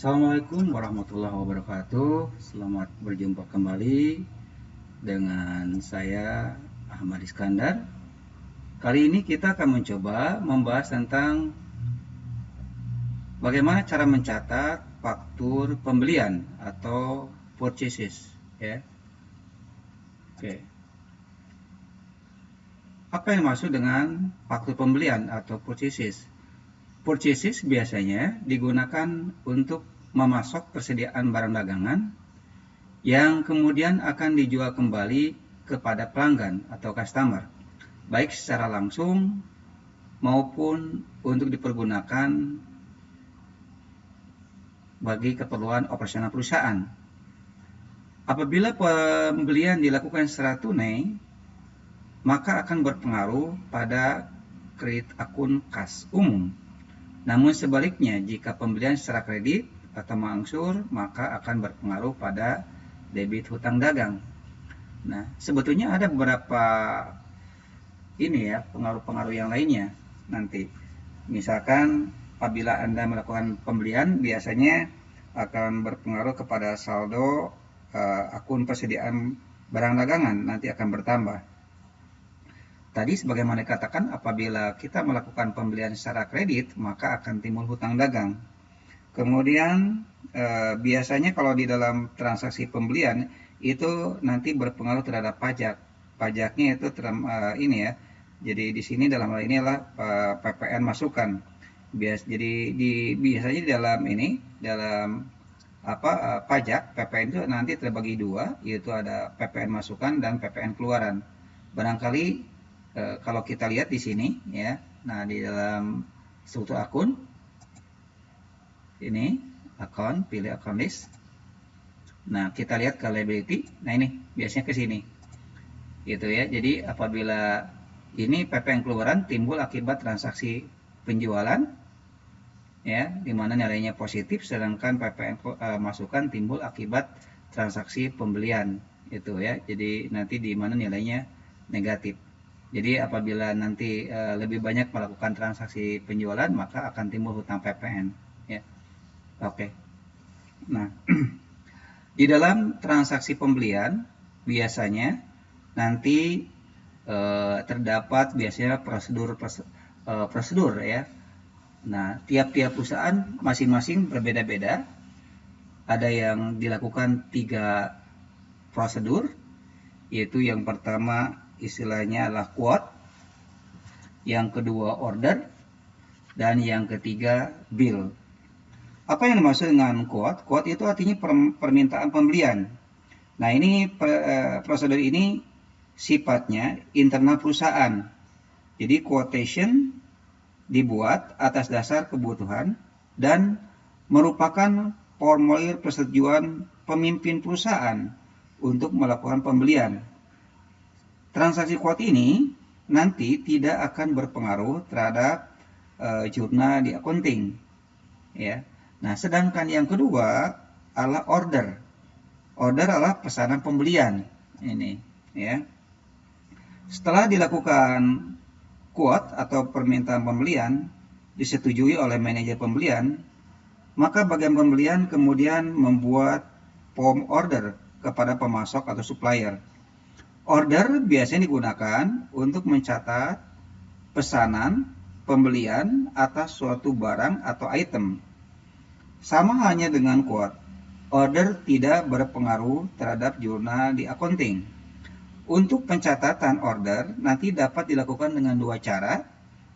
Assalamualaikum warahmatullahi wabarakatuh. Selamat berjumpa kembali dengan saya Ahmad Iskandar. Kali ini kita akan mencoba membahas tentang bagaimana cara mencatat faktur pembelian atau purchases, ya. Oke. Apa yang dimaksud dengan faktur pembelian atau purchases? Purchases biasanya digunakan untuk memasok persediaan barang dagangan yang kemudian akan dijual kembali kepada pelanggan atau customer, baik secara langsung maupun untuk dipergunakan bagi keperluan operasional perusahaan. Apabila pembelian dilakukan secara tunai, maka akan berpengaruh pada kredit akun kas umum. Namun sebaliknya, jika pembelian secara kredit atau mengangsur, maka akan berpengaruh pada debit hutang dagang. Nah, sebetulnya ada beberapa pengaruh-pengaruh yang lainnya nanti. Misalkan apabila Anda melakukan pembelian, biasanya akan berpengaruh kepada saldo akun persediaan barang dagangan, nanti akan bertambah. Tadi sebagaimana dikatakan, apabila kita melakukan pembelian secara kredit, maka akan timbul hutang dagang. Kemudian biasanya kalau di dalam transaksi pembelian itu nanti berpengaruh terhadap pajak. Pajaknya itu Jadi di sini dalam hal ini adalah PPN masukan. Jadi biasanya di dalam pajak PPN itu nanti terbagi dua, yaitu ada PPN masukan dan PPN keluaran. Barangkali kalau kita lihat di sini, ya, nah di dalam struktur akun ini pilih account list. Nah, kita lihat ke liability. Nah, ini biasanya ke sini, gitu ya. Jadi apabila ini PPN keluaran timbul akibat transaksi penjualan, ya, di mana nilainya positif, sedangkan PPN masukan timbul akibat transaksi pembelian, itu ya. Jadi nanti di mana nilainya negatif. Jadi apabila nanti lebih banyak melakukan transaksi penjualan, maka akan timbul hutang PPN, ya. Oke. Nah, di dalam transaksi pembelian biasanya nanti terdapat biasanya prosedur, ya. Nah, tiap-tiap perusahaan masing-masing berbeda-beda. Ada yang dilakukan 3 prosedur, yaitu yang pertama istilahnya adalah quote, yang kedua order, dan yang ketiga bill. Apa yang dimaksud dengan quote? Quote itu artinya permintaan pembelian. Nah, ini prosedur ini sifatnya internal perusahaan. Jadi quotation dibuat atas dasar kebutuhan dan merupakan formulir persetujuan pemimpin perusahaan untuk melakukan pembelian. Transaksi quote ini nanti tidak akan berpengaruh terhadap jurnal di accounting, ya. Nah, sedangkan yang kedua adalah order. Order adalah pesanan pembelian ini, ya. Setelah dilakukan quote atau permintaan pembelian disetujui oleh manajer pembelian, maka bagian pembelian kemudian membuat form order kepada pemasok atau supplier. Order biasanya digunakan untuk mencatat pesanan pembelian atas suatu barang atau item. Sama halnya dengan quote, order tidak berpengaruh terhadap jurnal di accounting. Untuk pencatatan order nanti dapat dilakukan dengan 2 cara.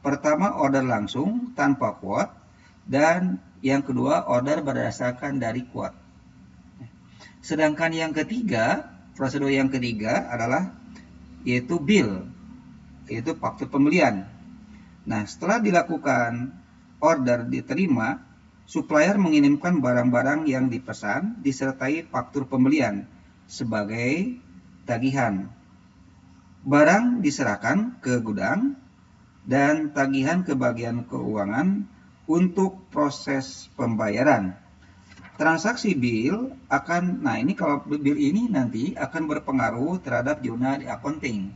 Pertama, order langsung tanpa quote, dan yang kedua, order berdasarkan dari quote. Sedangkan yang ketiga, prosedur yang ketiga adalah yaitu bill, yaitu faktur pembelian. Nah, setelah dilakukan order diterima, supplier mengirimkan barang-barang yang dipesan disertai faktur pembelian sebagai tagihan. Barang diserahkan ke gudang dan tagihan ke bagian keuangan untuk proses pembayaran. Transaksi bill kalau bill ini nanti akan berpengaruh terhadap jurnal di accounting,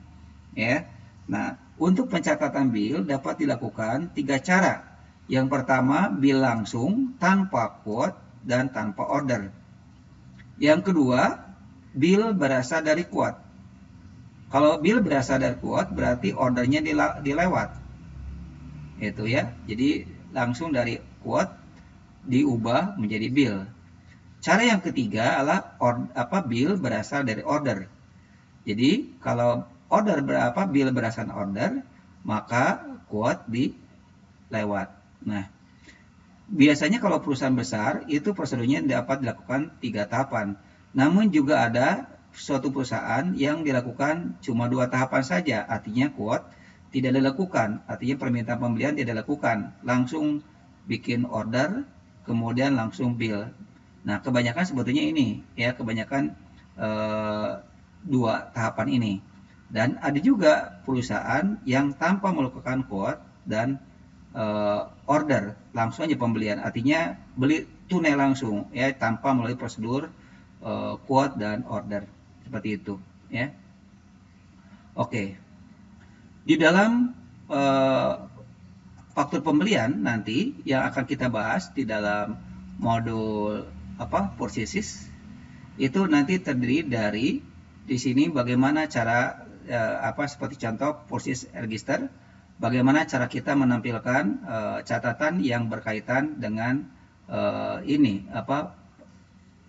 ya. Nah, untuk pencatatan bill dapat dilakukan 3 cara. Yang pertama, bill langsung tanpa quote dan tanpa order. Yang kedua, bill berasal dari quote. Kalau bill berasal dari quote berarti ordernya dilewat. Itu ya. Jadi langsung dari quote diubah menjadi bill. Cara yang ketiga adalah bill berasal dari order. Jadi kalau bill berasal dari order, maka quote dilewat. Nah, biasanya kalau perusahaan besar itu prosedurnya dapat dilakukan 3 tahapan. Namun juga ada suatu perusahaan yang dilakukan cuma 2 tahapan saja, artinya quote tidak dilakukan, artinya permintaan pembelian tidak dilakukan, langsung bikin order, kemudian langsung bill. Nah, kebanyakan sebetulnya ini ya, kebanyakan 2 tahapan ini. Dan ada juga perusahaan yang tanpa melakukan quote dan order, langsung aja pembelian, artinya beli tunai langsung ya, tanpa melalui prosedur quote dan order, seperti itu ya. Oke, di dalam faktur pembelian nanti yang akan kita bahas di dalam modul purchases itu nanti terdiri dari di sini bagaimana cara seperti contoh purchase register, bagaimana cara kita menampilkan catatan yang berkaitan dengan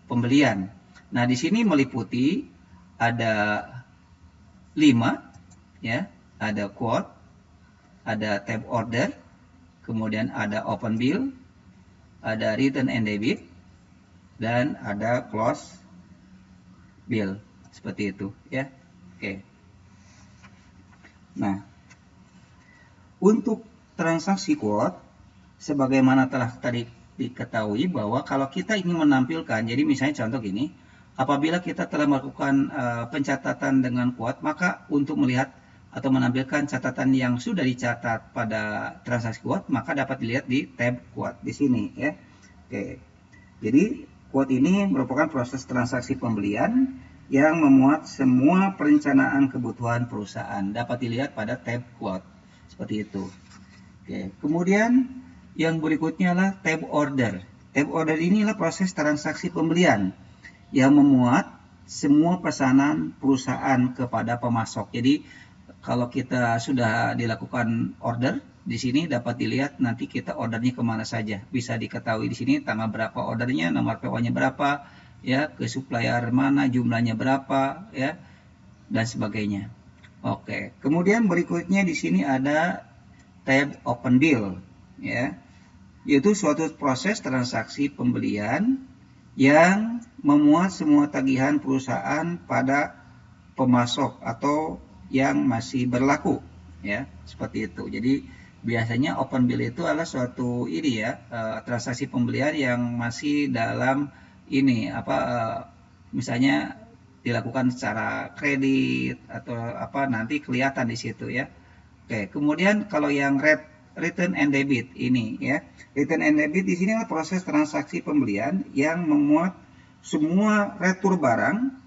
pembelian. Nah, di sini meliputi ada 5 ya, ada quote, ada tab order, kemudian ada open bill, ada return and debit, dan ada close bill, seperti itu ya. Oke. Nah, untuk transaksi quote, sebagaimana telah tadi diketahui bahwa kalau kita ingin menampilkan, jadi misalnya contoh gini, apabila kita telah melakukan pencatatan dengan quote, maka untuk melihat atau menampilkan catatan yang sudah dicatat pada transaksi quote, maka dapat dilihat di tab quote di sini ya. Oke. Jadi quote ini merupakan proses transaksi pembelian yang memuat semua perencanaan kebutuhan perusahaan. Dapat dilihat pada tab quote. Seperti itu. Oke. Kemudian yang berikutnya adalah tab order. Tab order inilah proses transaksi pembelian yang memuat semua pesanan perusahaan kepada pemasok. Jadi kalau kita sudah dilakukan order, di sini dapat dilihat nanti kita ordernya kemana saja. Bisa diketahui di sini tanggal berapa ordernya, nomor PO-nya berapa, ya, ke supplier mana, jumlahnya berapa, ya, dan sebagainya. Oke, kemudian berikutnya di sini ada tab open bill, ya, yaitu suatu proses transaksi pembelian yang memuat semua tagihan perusahaan pada pemasok atau yang masih berlaku ya, seperti itu. Jadi biasanya open bill itu adalah suatu transaksi pembelian yang masih dalam misalnya dilakukan secara kredit atau nanti kelihatan di situ ya. Oke, kemudian kalau yang return and debit ini ya. Return and debit di sini adalah proses transaksi pembelian yang memuat semua retur barang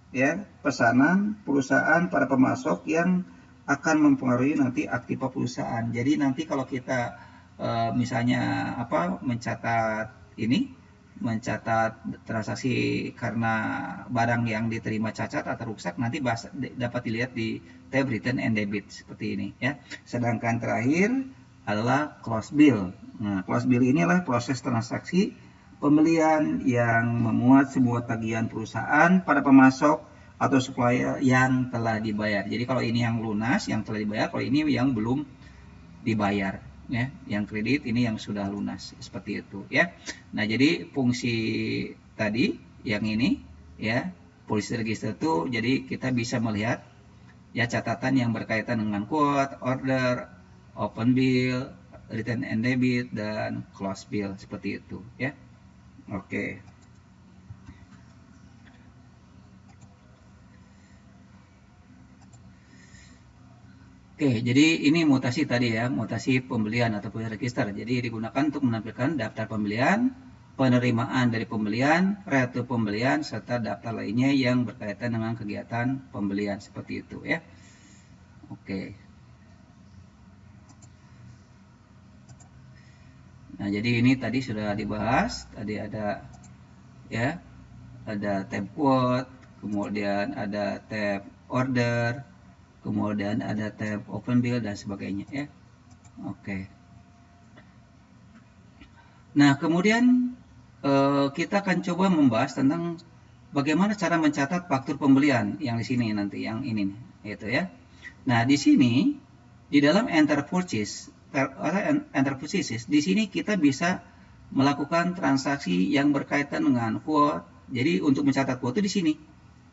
ya, pesanan perusahaan pada pemasok yang akan mempengaruhi nanti aktiva perusahaan. Jadi nanti kalau kita misalnya mencatat transaksi karena barang yang diterima cacat atau rusak, nanti dapat dilihat di tab return and debit seperti ini ya. Sedangkan terakhir adalah close bill. Nah, close bill ini adalah proses transaksi pembelian yang memuat semua tagihan perusahaan pada pemasok atau supplier yang telah dibayar. Jadi kalau ini yang lunas, yang telah dibayar, kalau ini yang belum dibayar ya, yang kredit ini yang sudah lunas, seperti itu ya. Nah, jadi fungsi tadi yang ini ya, policy register itu jadi kita bisa melihat ya catatan yang berkaitan dengan quote, order, open bill, return and debit, dan close bill, seperti itu ya. Oke. Oke, jadi ini mutasi tadi ya, mutasi pembelian atau policy register. Jadi digunakan untuk menampilkan daftar pembelian, penerimaan dari pembelian, retur pembelian, serta daftar lainnya yang berkaitan dengan kegiatan pembelian, seperti itu ya. Oke. Nah, jadi ini tadi sudah dibahas, tadi ada ya, ada tab quote, kemudian ada tab order, kemudian ada tab open bill dan sebagainya ya. Oke. Nah, kemudian kita akan coba membahas tentang bagaimana cara mencatat faktur pembelian yang di sini nanti, yang ini nih, gitu ya. Nah, di sini di dalam enter purchases, di sini kita bisa melakukan transaksi yang berkaitan dengan quote. Jadi untuk mencatat quote itu di sini,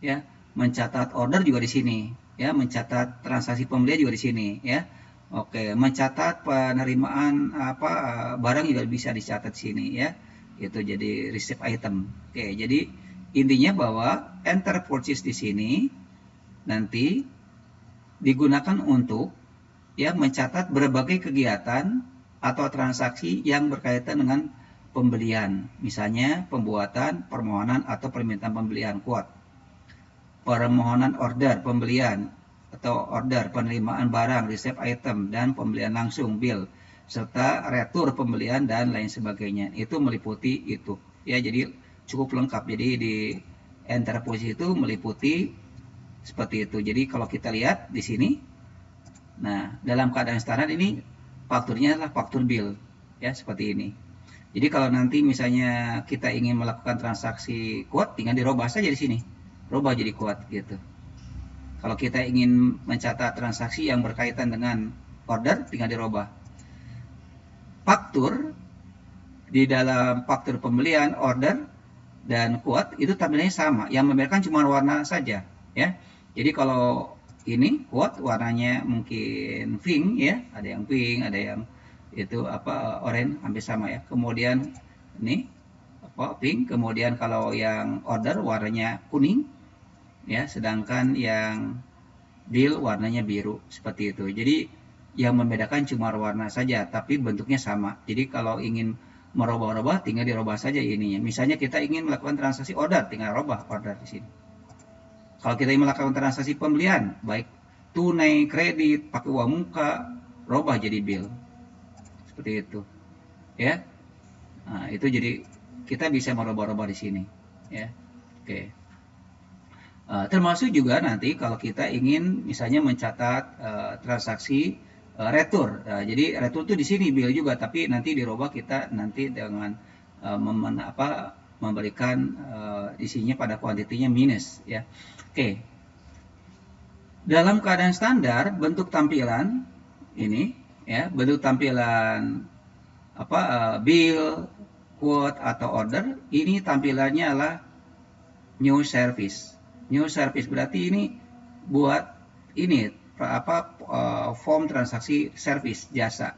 ya. Mencatat order juga di sini, ya. Mencatat transaksi pembelian juga di sini, ya. Oke, mencatat penerimaan barang juga bisa dicatat di sini, ya. Itu jadi receipt item. Oke, jadi intinya bahwa enter purchase di sini nanti digunakan untuk ya mencatat berbagai kegiatan atau transaksi yang berkaitan dengan pembelian, misalnya pembuatan, permohonan atau permintaan pembelian quote, permohonan order pembelian atau order penerimaan barang receipt item dan pembelian langsung bill serta retur pembelian dan lain sebagainya. Itu meliputi itu. Ya, jadi cukup lengkap. Jadi di enter purchase itu meliputi seperti itu. Jadi kalau kita lihat di sini, nah dalam keadaan standar ini fakturnya adalah faktur bill, ya seperti ini. Jadi kalau nanti misalnya kita ingin melakukan transaksi quote, tinggal dirubah saja di sini, rubah jadi quote gitu. Kalau kita ingin mencatat transaksi yang berkaitan dengan order, tinggal dirubah. Faktur di dalam faktur pembelian, order dan quote itu tampilannya sama, yang membedakan cuma warna saja, ya. Jadi kalau ini quote warnanya mungkin pink, ya, ada yang pink, ada yang itu orange, hampir sama ya. Kemudian ini pink, kemudian kalau yang order warnanya kuning, ya, sedangkan yang bill warnanya biru, seperti itu. Jadi yang membedakan cuma warna saja, tapi bentuknya sama. Jadi kalau ingin merubah-rubah, tinggal dirubah saja ininya. Misalnya kita ingin melakukan transaksi order, tinggal rubah order di sini. Kalau kita ingin melakukan transaksi pembelian, baik tunai, kredit, pakai uang muka, rubah jadi bill. Seperti itu. Ya. Nah, itu jadi kita bisa merubah-rubah di sini, ya. Oke. Termasuk juga nanti kalau kita ingin misalnya mencatat transaksi retur. Jadi retur itu di sini bill juga, tapi nanti dirubah kita nanti dengan memberikan isinya pada kuantitinya minus, ya. Oke. Dalam keadaan standar bentuk tampilan ini, ya, bentuk tampilan bill, quote atau order, ini tampilannya adalah new service. New service berarti ini buat ini form transaksi service jasa.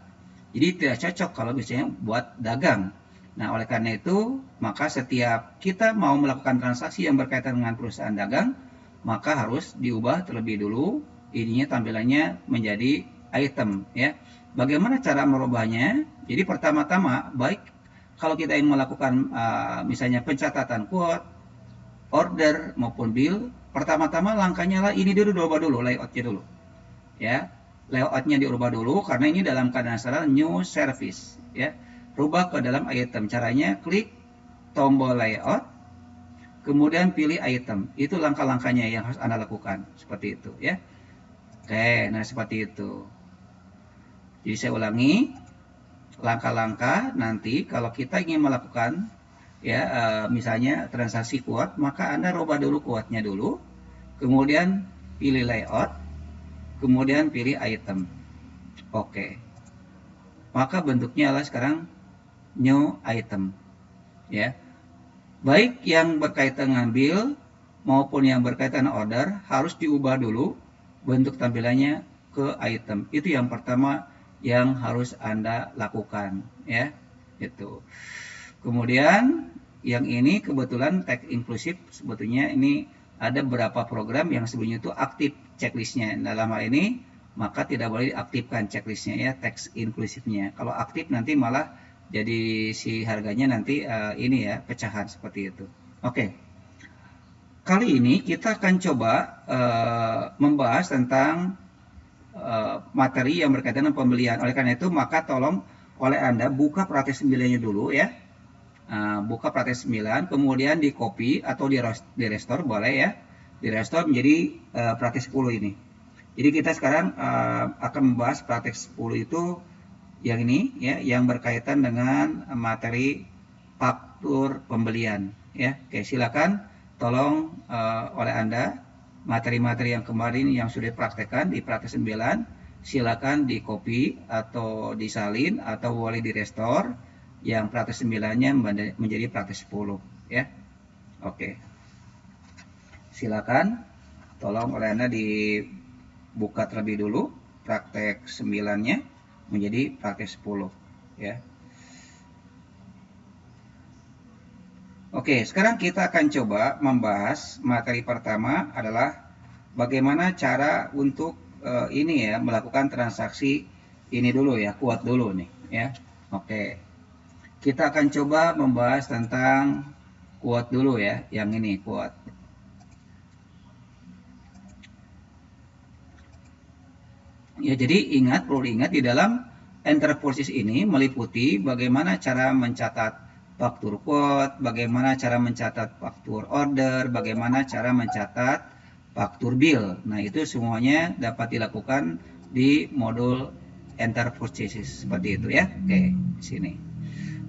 Jadi tidak cocok kalau misalnya buat dagang. Nah, oleh karena itu, maka setiap kita mau melakukan transaksi yang berkaitan dengan perusahaan dagang, maka harus diubah terlebih dulu ininya tampilannya menjadi item, ya. Bagaimana cara merubahnya? Jadi pertama-tama, baik kalau kita ingin melakukan misalnya pencatatan quote, order maupun bill, pertama-tama langkahnya lah ini dulu, dirubah dulu layoutnya dulu, ya. Layoutnya diubah dulu karena ini dalam keadaan standar new service, ya. Rubah ke dalam item. Caranya klik tombol layout, kemudian pilih item. Itu langkah-langkahnya yang harus Anda lakukan, seperti itu, ya. Oke, nah seperti itu. Jadi saya ulangi langkah-langkah nanti kalau kita ingin melakukan ya misalnya transaksi quote, maka Anda rubah dulu quote-nya dulu, kemudian pilih layout, kemudian pilih item. Oke. Maka bentuknya adalah sekarang new item, ya. Baik yang berkaitan dengan bill maupun yang berkaitan order harus diubah dulu bentuk tampilannya ke item. Itu yang pertama yang harus Anda lakukan, ya. Itu. Kemudian yang ini kebetulan teks inklusif, sebetulnya ini ada beberapa program yang sebelumnya itu aktif checklistnya. Dalam hal ini maka tidak boleh diaktifkan checklistnya, ya, teks inklusifnya. Kalau aktif nanti malah jadi si harganya nanti ini ya pecahan seperti itu. Oke. Kali ini kita akan coba membahas tentang materi yang berkaitan dengan pembelian. Oleh karena itu maka tolong oleh Anda buka praktek 9-nya dulu ya. Buka praktek 9, kemudian di copy atau di restore boleh ya. Di restore menjadi praktek 10 ini. Jadi kita sekarang akan membahas praktek 10 itu yang ini ya, yang berkaitan dengan materi faktur pembelian ya. Oke, silakan tolong oleh Anda materi-materi yang kemarin yang sudah dipraktekkan di praktek 9 silakan di copy atau disalin atau boleh di restore yang praktek 9-nya menjadi praktek 10 ya. Oke. Silakan tolong oleh Anda dibuka terlebih dulu praktek 9-nya menjadi praktek 10 ya. Oke, sekarang kita akan coba membahas materi pertama adalah bagaimana cara untuk ini ya, melakukan transaksi ini dulu ya, quote dulu nih ya. Oke. Kita akan coba membahas tentang quote dulu ya, yang ini quote. Ya, jadi perlu diingat di dalam enter purchase ini meliputi bagaimana cara mencatat faktur quote, bagaimana cara mencatat faktur order, bagaimana cara mencatat faktur bill. Nah, itu semuanya dapat dilakukan di modul enter purchases seperti itu ya. Oke, di sini.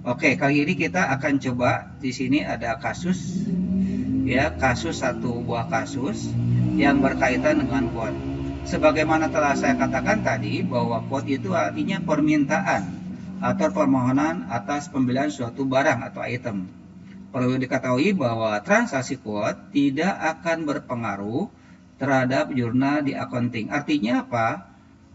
Oke, kali ini kita akan coba di sini ada kasus ya, satu buah kasus yang berkaitan dengan quote. Sebagaimana telah saya katakan tadi bahwa quote itu artinya permintaan atau permohonan atas pembelian suatu barang atau item. Perlu diketahui bahwa transaksi quote tidak akan berpengaruh terhadap jurnal di accounting. Artinya apa?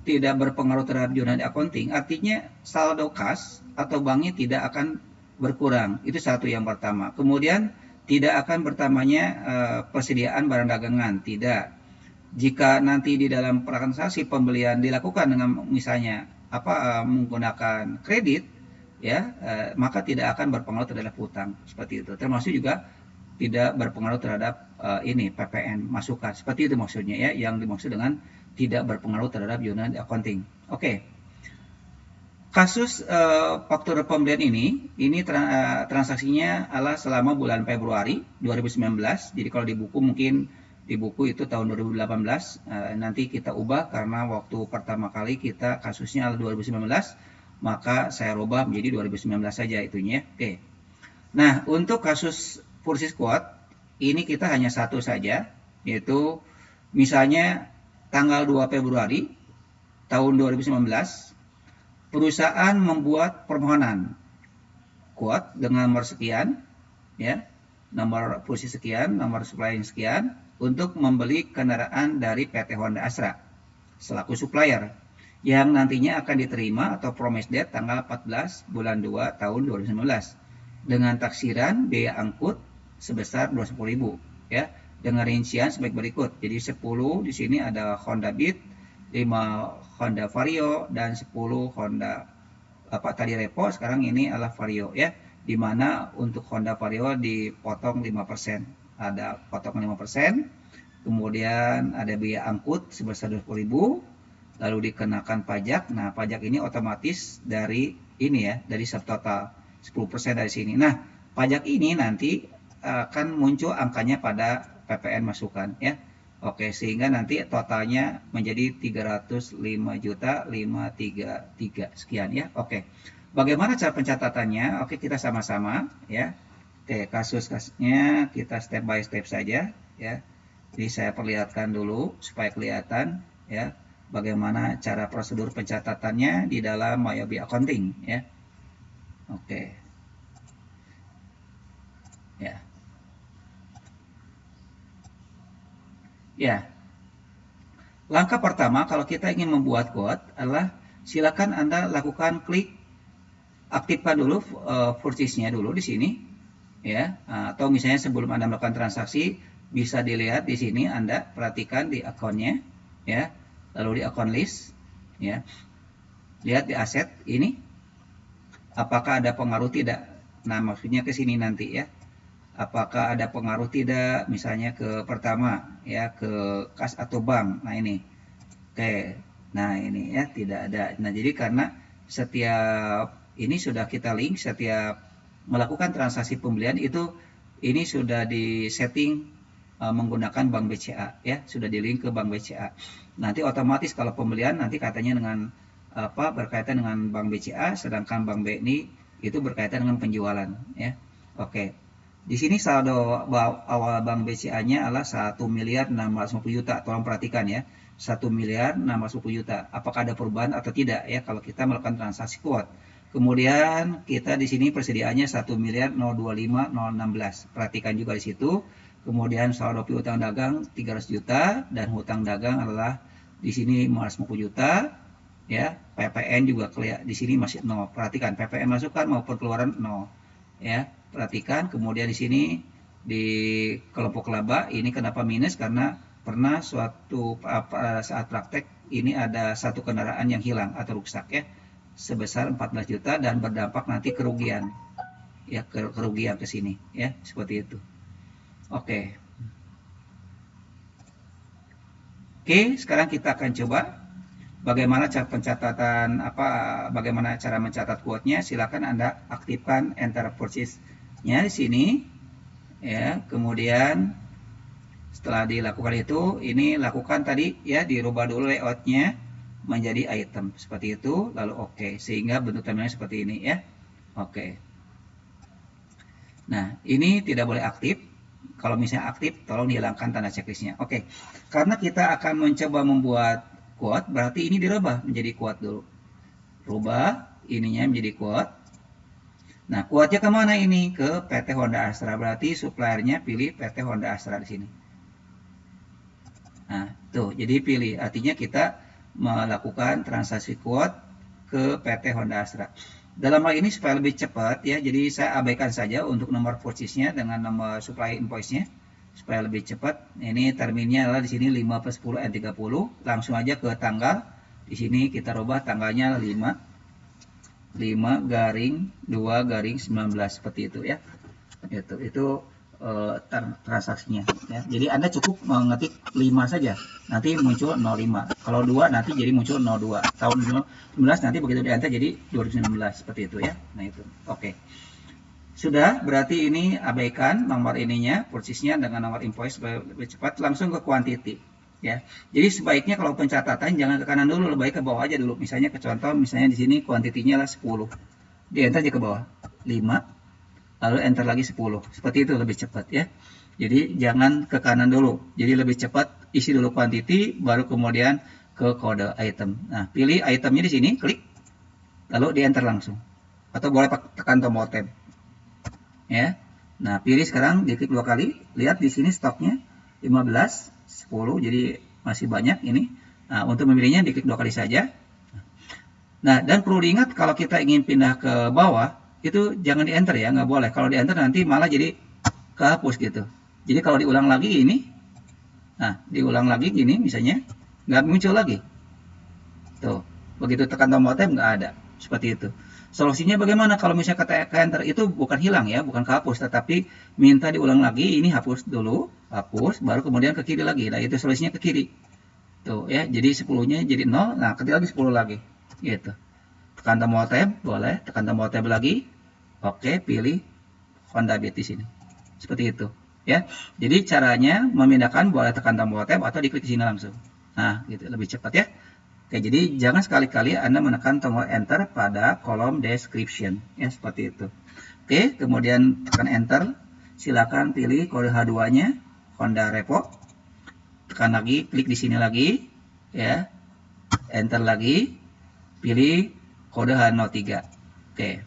Tidak berpengaruh terhadap jurnal di accounting. Artinya saldo kas atau banknya tidak akan berkurang. Itu satu yang pertama. Kemudian tidak akan bertambahnya persediaan barang dagangan. Tidak. Jika nanti di dalam transaksi pembelian dilakukan dengan misalnya menggunakan kredit ya, maka tidak akan berpengaruh terhadap hutang seperti itu. Termasuk juga tidak berpengaruh terhadap ini PPN masukan. Seperti itu maksudnya ya, yang dimaksud dengan tidak berpengaruh terhadap jurnal accounting. Oke. Kasus faktur pembelian ini transaksinya adalah selama bulan Februari 2019. Jadi kalau di buku mungkin di buku itu tahun 2018, nanti kita ubah karena waktu pertama kali kita kasusnya adalah 2019, maka saya rubah menjadi 2019 saja itunya. Oke. Nah, untuk kasus purchase quote ini kita hanya satu saja, yaitu misalnya tanggal 2 Februari tahun 2019 perusahaan membuat permohonan quote dengan nomor sekian ya, nomor purchase sekian, nomor supply sekian untuk membeli kendaraan dari PT Honda Astra selaku supplier yang nantinya akan diterima atau promise date tanggal 14 bulan 2 tahun 2019 dengan taksiran biaya angkut sebesar 210.000 ya, dengan rincian sebagai berikut. Jadi 10 di sini ada Honda Beat, 5 Honda Vario dan 10 Honda tadi Revo, sekarang ini adalah Vario ya, dimana untuk Honda Vario dipotong 5%. Ada potongan 5%, kemudian ada biaya angkut sebesar 20.000, lalu dikenakan pajak. Nah, pajak ini otomatis dari ini ya, dari subtotal 10% dari sini. Nah, pajak ini nanti akan muncul angkanya pada PPN masukan ya. Oke, sehingga nanti totalnya menjadi 305.533 sekian ya. Oke. Bagaimana cara pencatatannya? Oke, kita sama-sama ya. Oke, kasusnya kita step by step saja ya. Jadi saya perlihatkan dulu supaya kelihatan ya bagaimana cara prosedur pencatatannya di dalam Mayobi Accounting ya. Oke. Ya. Ya. Langkah pertama kalau kita ingin membuat quote adalah silakan Anda lakukan klik aktifkan dulu purchase-nya dulu di sini ya, atau misalnya sebelum Anda melakukan transaksi bisa dilihat di sini, Anda perhatikan di akunnya ya, lalu di account list ya, lihat di aset ini apakah ada pengaruh tidak. Nah, maksudnya ke sini nanti ya, apakah ada pengaruh tidak, misalnya ke pertama ya, ke kas atau bank. Nah ini, oke, nah ini ya tidak ada. Nah, jadi karena setiap ini sudah kita link setiap melakukan transaksi pembelian itu, ini sudah di setting menggunakan bank BCA ya, sudah di link ke bank BCA. Nanti otomatis kalau pembelian nanti katanya dengan berkaitan dengan bank BCA, sedangkan bank BNI itu berkaitan dengan penjualan ya. Oke. Di sini saldo awal bank BCA-nya adalah 1.650 juta. Tolong perhatikan ya. 1.650 juta. Apakah ada perubahan atau tidak ya kalau kita melakukan transaksi quote. Kemudian kita di sini persediaannya 1.025.016. Perhatikan juga di situ. Kemudian saldo piutang dagang 300 juta dan hutang dagang adalah di sini 550 juta. Ya, PPN juga di sini masih 0. Perhatikan PPN masukan maupun keluaran 0. Ya, perhatikan. Kemudian di sini di kelompok laba ini kenapa minus, karena pernah suatu saat praktek ini ada satu kendaraan yang hilang atau rusak ya, sebesar 14 juta dan berdampak nanti kerugian ya, kerugian ke sini ya, seperti itu. Oke, sekarang kita akan coba bagaimana cara pencatatan bagaimana cara mencatat quote-nya. Silakan Anda aktifkan enter purchase-nya di sini ya. Kemudian setelah dilakukan itu, ini lakukan tadi ya, dirubah dulu layout-nya menjadi item seperti itu, lalu oke, sehingga bentuk terminalnya seperti ini ya. Oke. Nah, ini tidak boleh aktif. Kalau misalnya aktif, tolong dihilangkan tanda checklistnya. Oke, karena kita akan mencoba membuat quote, berarti ini dirubah menjadi quote dulu. Rubah ininya menjadi quote. Nah, quote-nya kemana ini? Ke PT Honda Astra. Berarti suppliernya pilih PT Honda Astra di sini. Nah, tuh, jadi pilih. Artinya kita melakukan transaksi quote ke PT Honda Astra. Dalam hal ini supaya lebih cepat ya, jadi saya abaikan saja untuk nomor purchase-nya dengan nomor supply invoice-nya supaya lebih cepat. Ini terminnya adalah di sini 5/10 N30. Langsung aja ke tanggal. Di sini kita rubah tanggalnya 5/2/19 seperti itu ya. Itu transaksinya ya. Jadi Anda cukup mengetik 5 saja, nanti muncul 05. Kalau 2 nanti jadi muncul 02. Tahun 2019 nanti begitu di enter jadi 2019 seperti itu ya. Nah itu. Oke. Sudah, berarti ini abaikan nomor ininya, purchase-nya dengan nomor invoice lebih cepat, langsung ke quantity ya. Jadi sebaiknya kalau pencatatan jangan ke kanan dulu, lebih baik ke bawah aja dulu. Misalnya ke contoh, misalnya di sini kuantitinya lah 10. Di enter aja ke bawah. 5 lalu enter lagi 10. Seperti itu lebih cepat ya. Jadi jangan ke kanan dulu. Jadi lebih cepat isi dulu quantity baru kemudian ke kode item. Nah, pilih itemnya di sini, klik. Lalu di enter langsung. Atau boleh tekan tombol tab. Ya. Nah, pilih sekarang diklik 2 kali. Lihat di sini stoknya 15, 10. Jadi masih banyak ini. Nah, untuk memilihnya diklik 2 kali saja. Nah, dan perlu diingat kalau kita ingin pindah ke bawah, itu jangan di enter ya, nggak boleh. Kalau di enter nanti malah jadi kehapus gitu. Jadi kalau diulang lagi ini, nah diulang lagi gini misalnya, nggak muncul lagi. Tuh, begitu tekan tombol tab nggak ada. Seperti itu. Solusinya bagaimana kalau misalnya ke enter itu bukan hilang ya, bukan kehapus, tetapi minta diulang lagi, ini hapus dulu, hapus, baru kemudian ke kiri lagi. Nah itu solusinya ke kiri. Tuh ya, jadi 10-nya jadi 0, nah ketik lagi 10 lagi. Gitu. Tekan tombol tab, boleh, tekan tombol tab lagi. Oke, pilih Honda Beat di sini. Seperti itu, ya. Jadi caranya memindahkan boleh tekan tombol tab atau diklik di sini langsung. Nah, gitu lebih cepat ya. Oke, jadi jangan sekali-kali Anda menekan tombol enter pada kolom description, ya seperti itu. Oke, kemudian tekan enter. Silakan pilih kode H2-nya Honda Repo. Tekan lagi, klik di sini lagi, ya. Enter lagi. Pilih kode H03. Oke.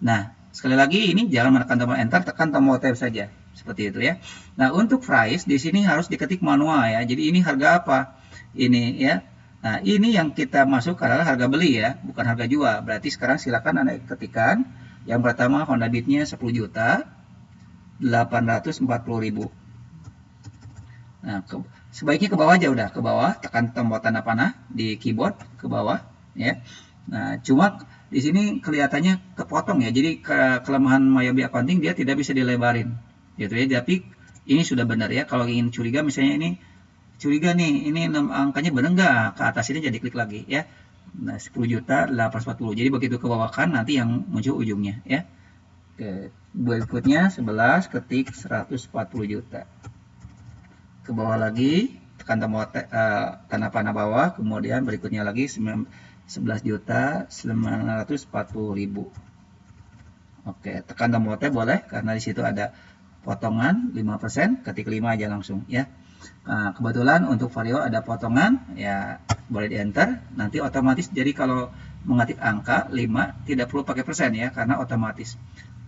Nah, sekali lagi ini jangan menekan tombol enter, tekan tombol tab saja. Seperti itu ya. Nah, untuk price di sini harus diketik manual ya. Jadi ini harga apa? Ini ya. Nah, ini yang kita masuk adalah harga beli ya, bukan harga jual. Berarti sekarang silakan Anda ketikkan. Yang pertama Honda Beat-nya 10 juta 840.000. Nah, sebaiknya ke bawah aja udah, ke bawah, tekan tombol tanda panah di keyboard ke bawah ya. Nah, cuma di sini kelihatannya kepotong ya. Jadi kelemahan Mayobi Accounting dia tidak bisa dilebarin. Gitu ya. Tapi ini sudah benar ya. Kalau ingin curiga misalnya ini curiga nih, ini angkanya benar nggak? Ke atas ini jadi klik lagi ya. Nah, 10 juta 840. Jadi begitu ke bawah kan nanti yang muncul ujungnya ya. Oke, berikutnya 11 ketik 140 juta. Ke bawah lagi tekan tombol tanda panah bawah, kemudian berikutnya lagi 11 juta 940 ribu. Oke, tekan tombol T boleh karena di situ ada potongan 5%, ketik 5 aja langsung ya. Nah, kebetulan untuk vario ada potongan, ya boleh di enter. Nanti otomatis, jadi kalau mengetik angka 5 tidak perlu pakai persen ya, karena otomatis.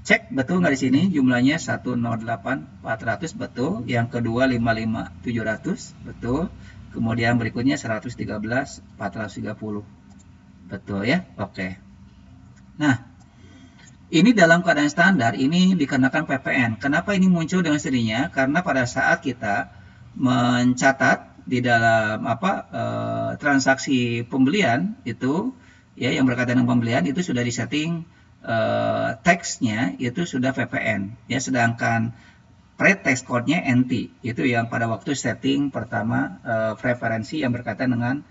Cek betul nggak di sini jumlahnya 108.400 betul, yang kedua 55.700 betul, kemudian berikutnya 113.430 betul ya. Oke. Nah, ini dalam keadaan standar, ini dikenakan PPN. Kenapa ini muncul dengan sendirinya? Karena pada saat kita mencatat di dalam transaksi pembelian itu, ya yang berkaitan dengan pembelian itu sudah disetting teksnya itu sudah VPN, ya. Sedangkan pre-text code-nya NT, itu yang pada waktu setting pertama preferensi yang berkaitan dengan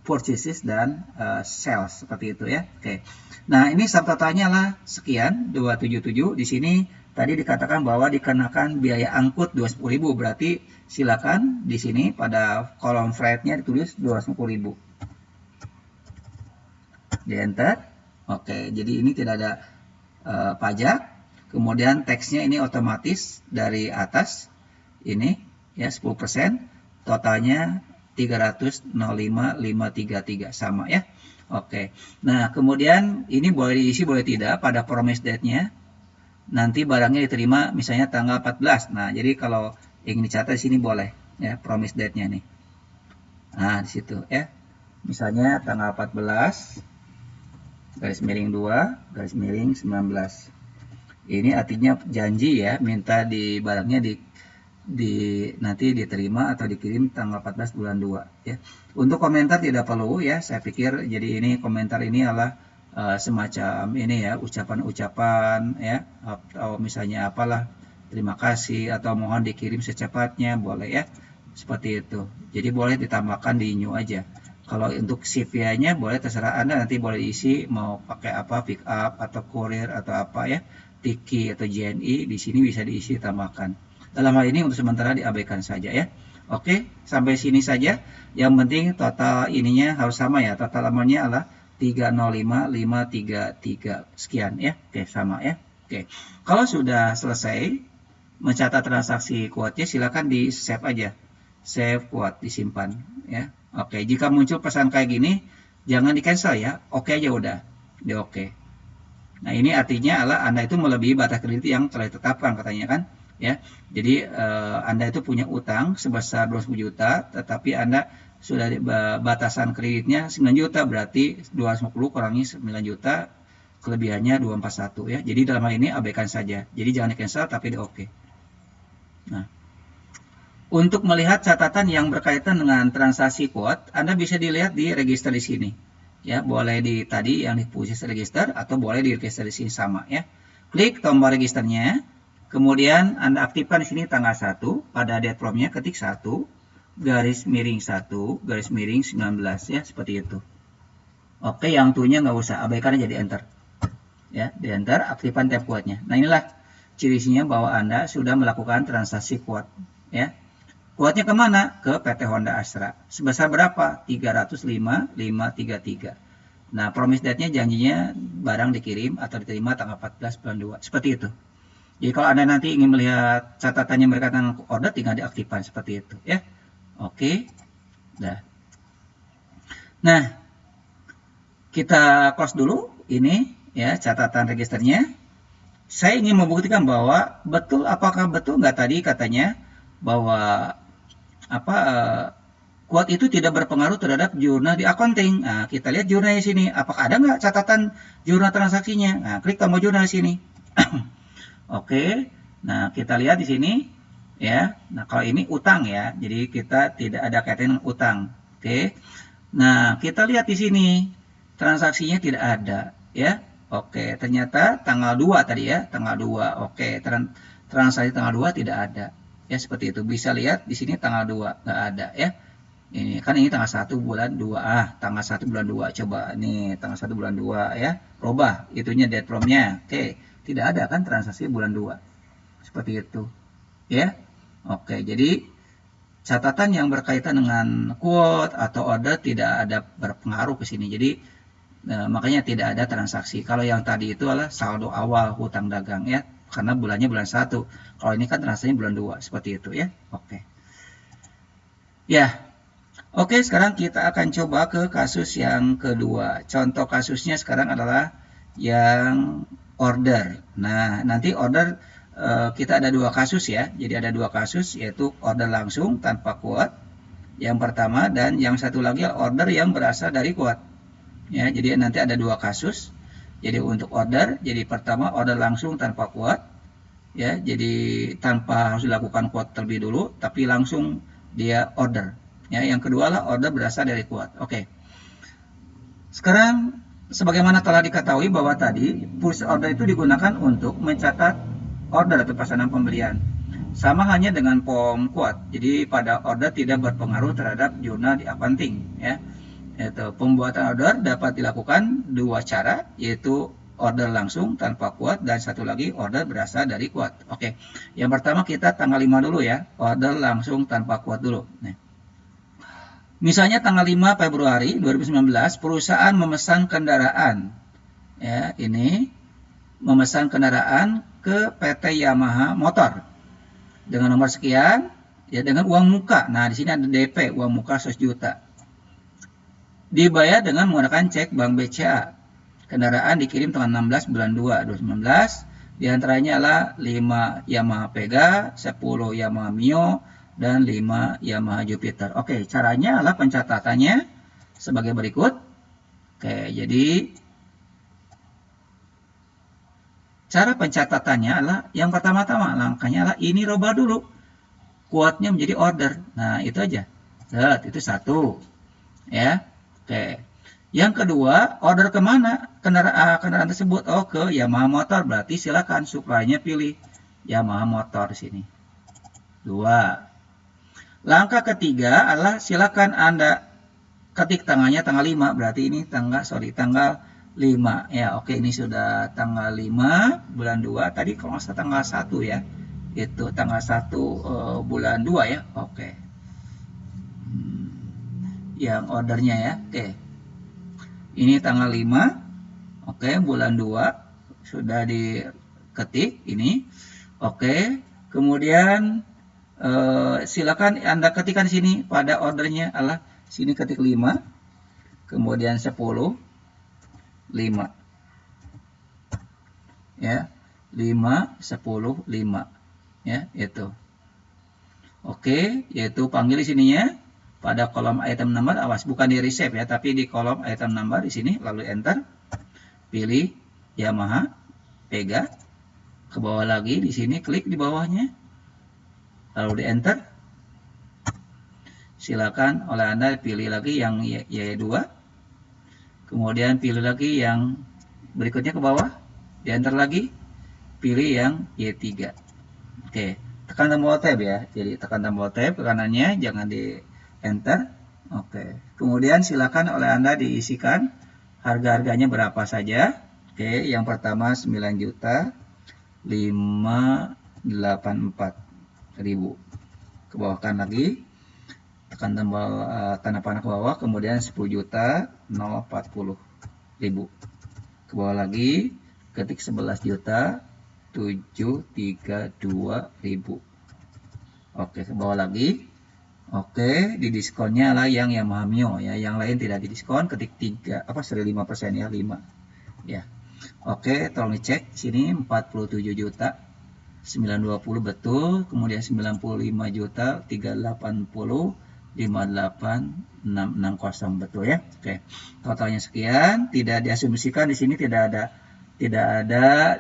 purchases dan sales seperti itu ya. Oke. Nah, ini subtotalnya lah sekian 277. Di sini tadi dikatakan bahwa dikenakan biaya angkut 210.000, berarti silakan di sini pada kolom freight-nya ditulis 210.000. Di enter. Oke, jadi ini tidak ada pajak. Kemudian teksnya ini otomatis dari atas ini ya 10%, totalnya 305.533 sama ya. Oke. Nah, kemudian ini boleh diisi boleh tidak pada promise date-nya. Nanti barangnya diterima misalnya tanggal 14. Nah, jadi kalau ingin dicatat di sini boleh ya promise date-nya nih. Nah, di situ ya. Misalnya tanggal 14 garis miring 2 garis miring 19. Ini artinya janji ya, minta di barangnya nanti diterima atau dikirim tanggal 14 bulan 2 ya. Untuk komentar tidak perlu ya, saya pikir. Jadi ini komentar ini adalah semacam ini ya, ucapan-ucapan ya, atau misalnya apalah, terima kasih atau mohon dikirim secepatnya, boleh ya, seperti itu. Jadi boleh ditambahkan di new aja. Kalau untuk CVI-nya boleh terserah Anda, nanti boleh diisi mau pakai apa, pick up atau courier atau apa ya, Tiki atau JNI, di sini bisa diisi tambahkan. Dalam hal ini untuk sementara diabaikan saja ya. Oke, sampai sini saja. Yang penting total ininya harus sama ya. Total amalnya adalah 305.533 sekian ya. Oke, sama ya. Oke. Kalau sudah selesai mencatat transaksi quote-nya, silakan di save aja. Save quote, disimpan ya. Oke, jika muncul pesan kayak gini, jangan di cancel ya. Oke aja udah. Di oke. Nah, ini artinya adalah Anda itu melebihi batas kredit yang telah ditetapkan katanya kan. Ya, jadi Anda itu punya utang sebesar 20 juta, tetapi Anda sudah batasan kreditnya 9 juta, berarti 250 kurangi 9 juta, kelebihannya 241 ya. Jadi dalam hal ini abaikan saja. Jadi jangan di cancel tapi di oke. Nah, untuk melihat catatan yang berkaitan dengan transaksi quote, Anda bisa dilihat di register di sini. Ya, boleh di tadi yang di posisi register atau boleh di register di sini sama ya. Klik tombol registernya. Kemudian Anda aktifkan di sini tanggal 1, pada date from-nya ketik 1 garis miring 1 garis miring 19 ya, seperti itu. Oke, yang tunya nggak usah, abaikan aja di enter. Ya, di enter, aktifkan tab quote-nya. Nah, inilah ciri-cirinya bahwa Anda sudah melakukan transaksi quote ya. Quote-nya kemana? Ke PT Honda Astra. Sebesar berapa? 305.533. Nah, promise date-nya janjinya barang dikirim atau diterima tanggal 14 bulan 2. Seperti itu. Jadi kalau Anda nanti ingin melihat catatannya berkaitan dengan order, tinggal diaktifkan seperti itu ya. Oke. Nah, kita close dulu ini ya catatan registernya. Saya ingin membuktikan bahwa apakah betul nggak tadi katanya bahwa quote itu tidak berpengaruh terhadap jurnal di accounting. Nah, kita lihat jurnal di sini. Apakah ada nggak catatan jurnal transaksinya? Nah, klik tombol jurnal di sini. Oke. Nah, kita lihat di sini ya. Nah, kalau ini utang ya. Jadi kita tidak ada kaitan dengan utang. Oke. Nah, kita lihat di sini transaksinya tidak ada ya. Oke, ternyata tanggal 2 tadi ya, tanggal 2. Oke, transaksi tanggal 2 tidak ada. Ya, seperti itu. Bisa lihat di sini tanggal 2 nggak ada ya. Ini kan ini tanggal 1 bulan 2. Tanggal 1 bulan 2. Coba nih tanggal 1 bulan 2 ya. Robah itunya date from-nya. Oke, tidak ada kan transaksi bulan 2. Seperti itu. Ya. Oke, jadi catatan yang berkaitan dengan quote atau order tidak ada berpengaruh ke sini. Jadi makanya tidak ada transaksi. Kalau yang tadi itu adalah saldo awal hutang dagang ya. Karena bulannya bulan 1. Kalau ini kan transaksinya bulan 2. Seperti itu ya. Oke. Ya, oke, sekarang kita akan coba ke kasus yang kedua. Contoh kasusnya sekarang adalah yang order. Nah, nanti order kita ada dua kasus ya. Jadi ada dua kasus yaitu order langsung tanpa quote. Yang pertama dan yang satu lagi order yang berasal dari quote. Ya, jadi nanti ada dua kasus. Jadi untuk order, jadi pertama order langsung tanpa quote. Ya, jadi tanpa harus dilakukan quote terlebih dulu, tapi langsung dia order. Ya, yang kedua lah order berasal dari quote. Oke. Sekarang sebagaimana telah diketahui bahwa tadi push order itu digunakan untuk mencatat order atau pesanan pembelian. Sama hanya dengan form quote. Jadi pada order tidak berpengaruh terhadap jurnal di accounting ya. Yaitu pembuatan order dapat dilakukan dua cara, yaitu order langsung tanpa quote dan satu lagi order berasal dari quote. Oke. Yang pertama kita tanggal 5 dulu ya. Order langsung tanpa quote dulu. Nah. Misalnya tanggal 5 Februari 2019 perusahaan memesan kendaraan. Ya, ini memesan kendaraan ke PT Yamaha Motor dengan nomor sekian ya dengan uang muka. Nah, di sini ada DP uang muka 100 juta. Dibayar dengan menggunakan cek Bank BCA. Kendaraan dikirim tanggal 16 bulan 2 2019. Di antaranya adalah 5 Yamaha Pega, 10 Yamaha Mio, dan 5 Yamaha Jupiter. Oke, caranya adalah pencatatannya sebagai berikut. Oke, jadi cara pencatatannya adalah yang pertama-tama langkahnya adalah ini rubah dulu. Quote-nya menjadi order. Nah, itu aja. Itu satu. Ya. Oke. Yang kedua, order kemana kendaraan tersebut? Oh, ke Yamaha Motor. Berarti silakan supplier-nya pilih Yamaha Motor di sini. 2. Langkah ketiga adalah silakan Anda ketik tanggalnya tanggal 5. Berarti ini tanggal 5. Ya, oke, ini sudah tanggal 5 bulan 2. Tadi kalau nggak salah tanggal 1 ya. Itu tanggal 1 bulan 2 ya. Oke. Yang ordernya ya. Oke. Ini tanggal 5. Oke, bulan 2 sudah diketik ini. Oke. Kemudian silakan Anda ketikkan sini pada ordernya adalah sini ketik 5, kemudian 10, 5. Ya, 5, 10, 5. Ya, itu. Oke, yaitu panggil di sininya pada kolom item number, awas bukan di receipt ya, tapi di kolom item number di sini lalu enter. Pilih Yamaha Pega. Ke bawah lagi di sini klik di bawahnya. Lalu di enter. Silakan oleh Anda pilih lagi yang Y2. Kemudian pilih lagi yang berikutnya ke bawah. Di enter lagi. Pilih yang Y3. Oke, tekan tombol tab ya. Jadi tekan tombol tab ke kanannya, jangan di enter. Oke. Kemudian silakan oleh Anda diisikan harga-harganya berapa saja. Oke, yang pertama 9 juta 584 ribu. Ke bawahkan lagi, tekan tombol tanda panah ke bawah, kemudian 10 juta 040 ribu. Ke bawah lagi, ketik 11 juta 732 ribu. Oke, ke bawah lagi. Oke, di diskonnya lah yang Yamaha Mio ya, yang lain tidak didiskon, ketik 5% ya, 5. Ya. Oke, tolong dicek sini 47 juta 920 betul, kemudian 95 juta 380 58 660 betul ya. Oke. Totalnya sekian, tidak diasumsikan di sini tidak ada di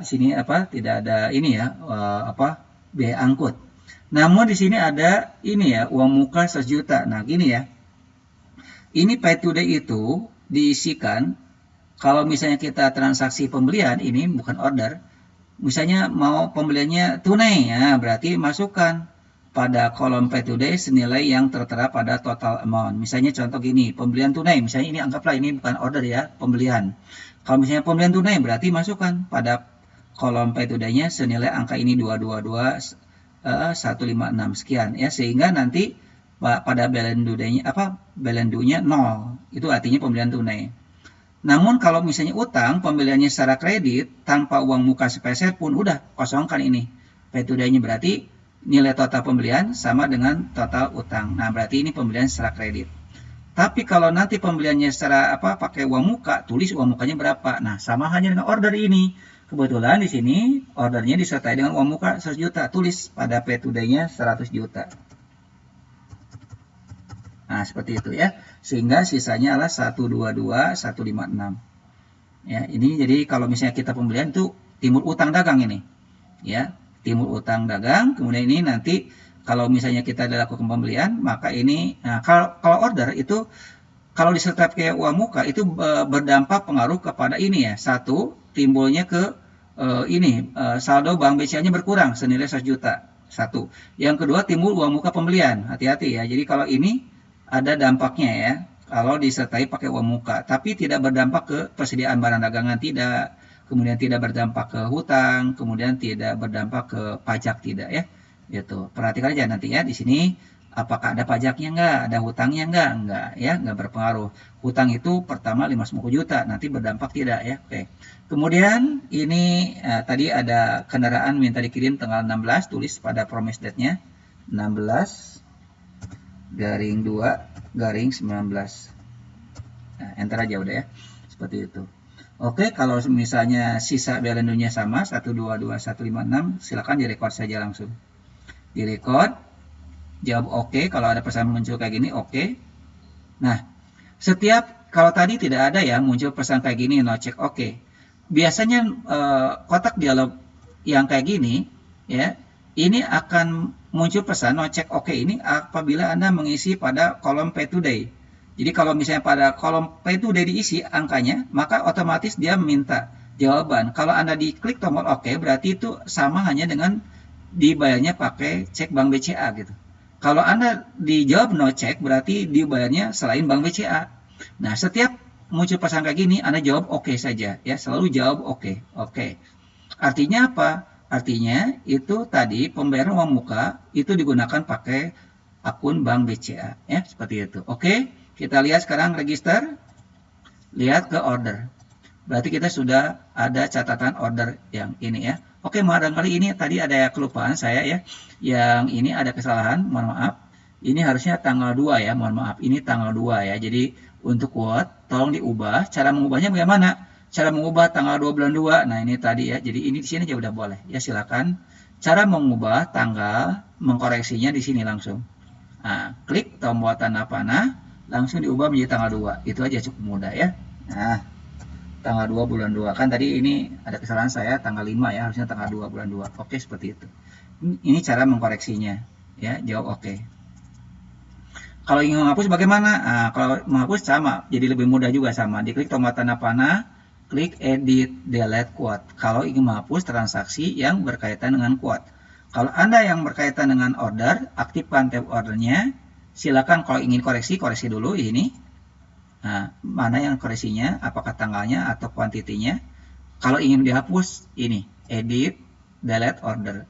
sini tidak ada ini ya biaya angkut. Namun di sini ada ini ya, uang muka 100 juta. Nah, gini ya. Ini pay today itu diisikan kalau misalnya kita transaksi pembelian, ini bukan order. Misalnya mau pembeliannya tunai, ya berarti masukkan pada kolom pay today senilai yang tertera pada total amount. Misalnya contoh gini, pembelian tunai, misalnya ini anggaplah ini bukan order ya, pembelian. Kalau misalnya pembelian tunai berarti masukkan pada kolom pay today-nya senilai angka ini 222 156 sekian ya, sehingga nanti pada balance due-nya 0. Itu artinya pembelian tunai. Namun kalau misalnya utang, pembeliannya secara kredit tanpa uang muka sepeser pun udah kosongkan ini. Pay today-nya berarti nilai total pembelian sama dengan total utang. Nah, berarti ini pembelian secara kredit. Tapi kalau nanti pembeliannya secara pakai uang muka, tulis uang mukanya berapa. Nah, sama hanya dengan order ini. Kebetulan di sini ordernya disertai dengan uang muka 100 juta. Tulis pada pay today-nya 100 juta. Nah, seperti itu ya. Sehingga sisanya adalah 122 156. Ya, ini jadi kalau misalnya kita pembelian itu timbul utang dagang ini. Ya, timbul utang dagang, kemudian ini nanti kalau misalnya kita lakukan pembelian, maka ini kalau order itu kalau disertai pakai uang muka itu berdampak pengaruh kepada ini ya. Satu, timbulnya ke saldo bank BCA-nya berkurang senilai 100 juta. Satu. Yang kedua, timbul uang muka pembelian. Hati-hati ya. Jadi kalau ini ada dampaknya ya. Kalau disertai pakai uang muka, tapi tidak berdampak ke persediaan barang dagangan, tidak. Kemudian tidak berdampak ke hutang, kemudian tidak berdampak ke pajak, tidak ya. Gitu. Perhatikan aja nanti ya di sini apakah ada pajaknya enggak, ada hutangnya enggak ya, enggak berpengaruh. Hutang itu pertama 550 juta, nanti berdampak tidak ya. Oke. Kemudian ini tadi ada kendaraan minta dikirim tanggal 16, tulis pada promise date-nya 16/2/19. Nah, enter aja udah ya. Seperti itu. Oke, kalau misalnya sisa balance due-nya sama 122 156, silakan direkod saja langsung. Direkod, jawab oke. Kalau ada pesan muncul kayak gini, oke. Nah, setiap kalau tadi tidak ada ya muncul pesan kayak gini, no check oke. Biasanya kotak dialog yang kayak gini ya, ini akan muncul pesan no check oke ini apabila Anda mengisi pada kolom pay today. Jadi kalau misalnya pada kolom pay today diisi angkanya, maka otomatis dia minta jawaban. Kalau Anda diklik tombol oke, berarti itu sama hanya dengan dibayarnya pakai cek bank BCA gitu. Kalau Anda dijawab no check, berarti dibayarnya selain bank BCA. Nah, setiap muncul pesan kayak gini, Anda jawab oke saja ya, selalu jawab oke. Oke. Artinya apa? Artinya itu tadi pembayaran uang muka itu digunakan pakai akun bank BCA ya, seperti itu. Oke. Kita lihat sekarang register, lihat ke order. Berarti kita sudah ada catatan order yang ini ya. Oke, barangkali ini tadi ada kelupaan saya ya. Yang ini ada kesalahan, mohon maaf. Ini harusnya tanggal 2 ya, mohon maaf. Ini tanggal 2 ya. Jadi untuk quote, tolong diubah. Cara mengubahnya bagaimana? Cara mengubah tanggal 2 bulan 2. Nah, ini tadi ya. Jadi ini di sini aja udah boleh. Ya, silakan. Cara mengubah tanggal, mengkoreksinya di sini langsung. Nah, klik tombol tanda panah. Langsung diubah menjadi tanggal 2. Itu aja cukup mudah ya. Nah, tanggal 2 bulan 2. Kan tadi ini ada kesalahan saya tanggal 5 ya, harusnya tanggal 2 bulan 2. Oke, seperti itu. Ini cara mengkoreksinya. Ya, jawab oke. Kalau ingin menghapus bagaimana? Nah, kalau menghapus sama, jadi lebih mudah juga sama. Diklik tombol tanda panah, klik edit delete quote. Kalau ingin menghapus transaksi yang berkaitan dengan quote. Kalau Anda yang berkaitan dengan order, aktifkan tab ordernya. Silakan kalau ingin koreksi dulu ini. Nah, mana yang koreksinya, apakah tanggalnya atau kuantitinya. Kalau ingin dihapus, ini, edit, delete order.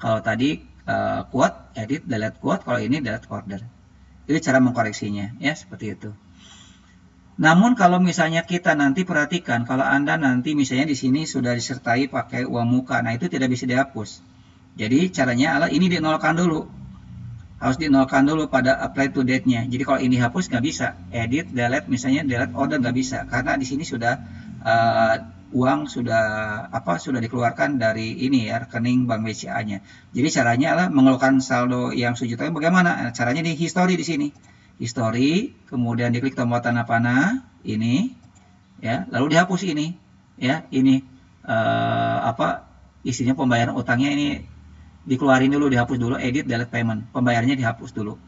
Kalau tadi quote, edit, delete quote, kalau ini delete order. Itu cara mengkoreksinya, ya, seperti itu. Namun kalau misalnya kita nanti perhatikan, kalau Anda nanti misalnya di sini sudah disertai pakai uang muka, nah itu tidak bisa dihapus. Jadi caranya adalah ini dinolkan dulu. Harus dinolkan dulu pada apply to date-nya. Jadi kalau ini hapus nggak bisa. Edit, delete, misalnya delete order nggak bisa. Karena di sini sudah uang sudah dikeluarkan dari ini ya, rekening bank BCA-nya. Jadi caranya adalah mengeluarkan saldo yang sejuta bagaimana? Caranya di history di sini. History, kemudian diklik tombol tanda panah ini ya, lalu dihapus ini ya, ini isinya pembayaran utangnya ini dikeluarin dulu, dihapus dulu, edit delete payment, pembayarannya dihapus dulu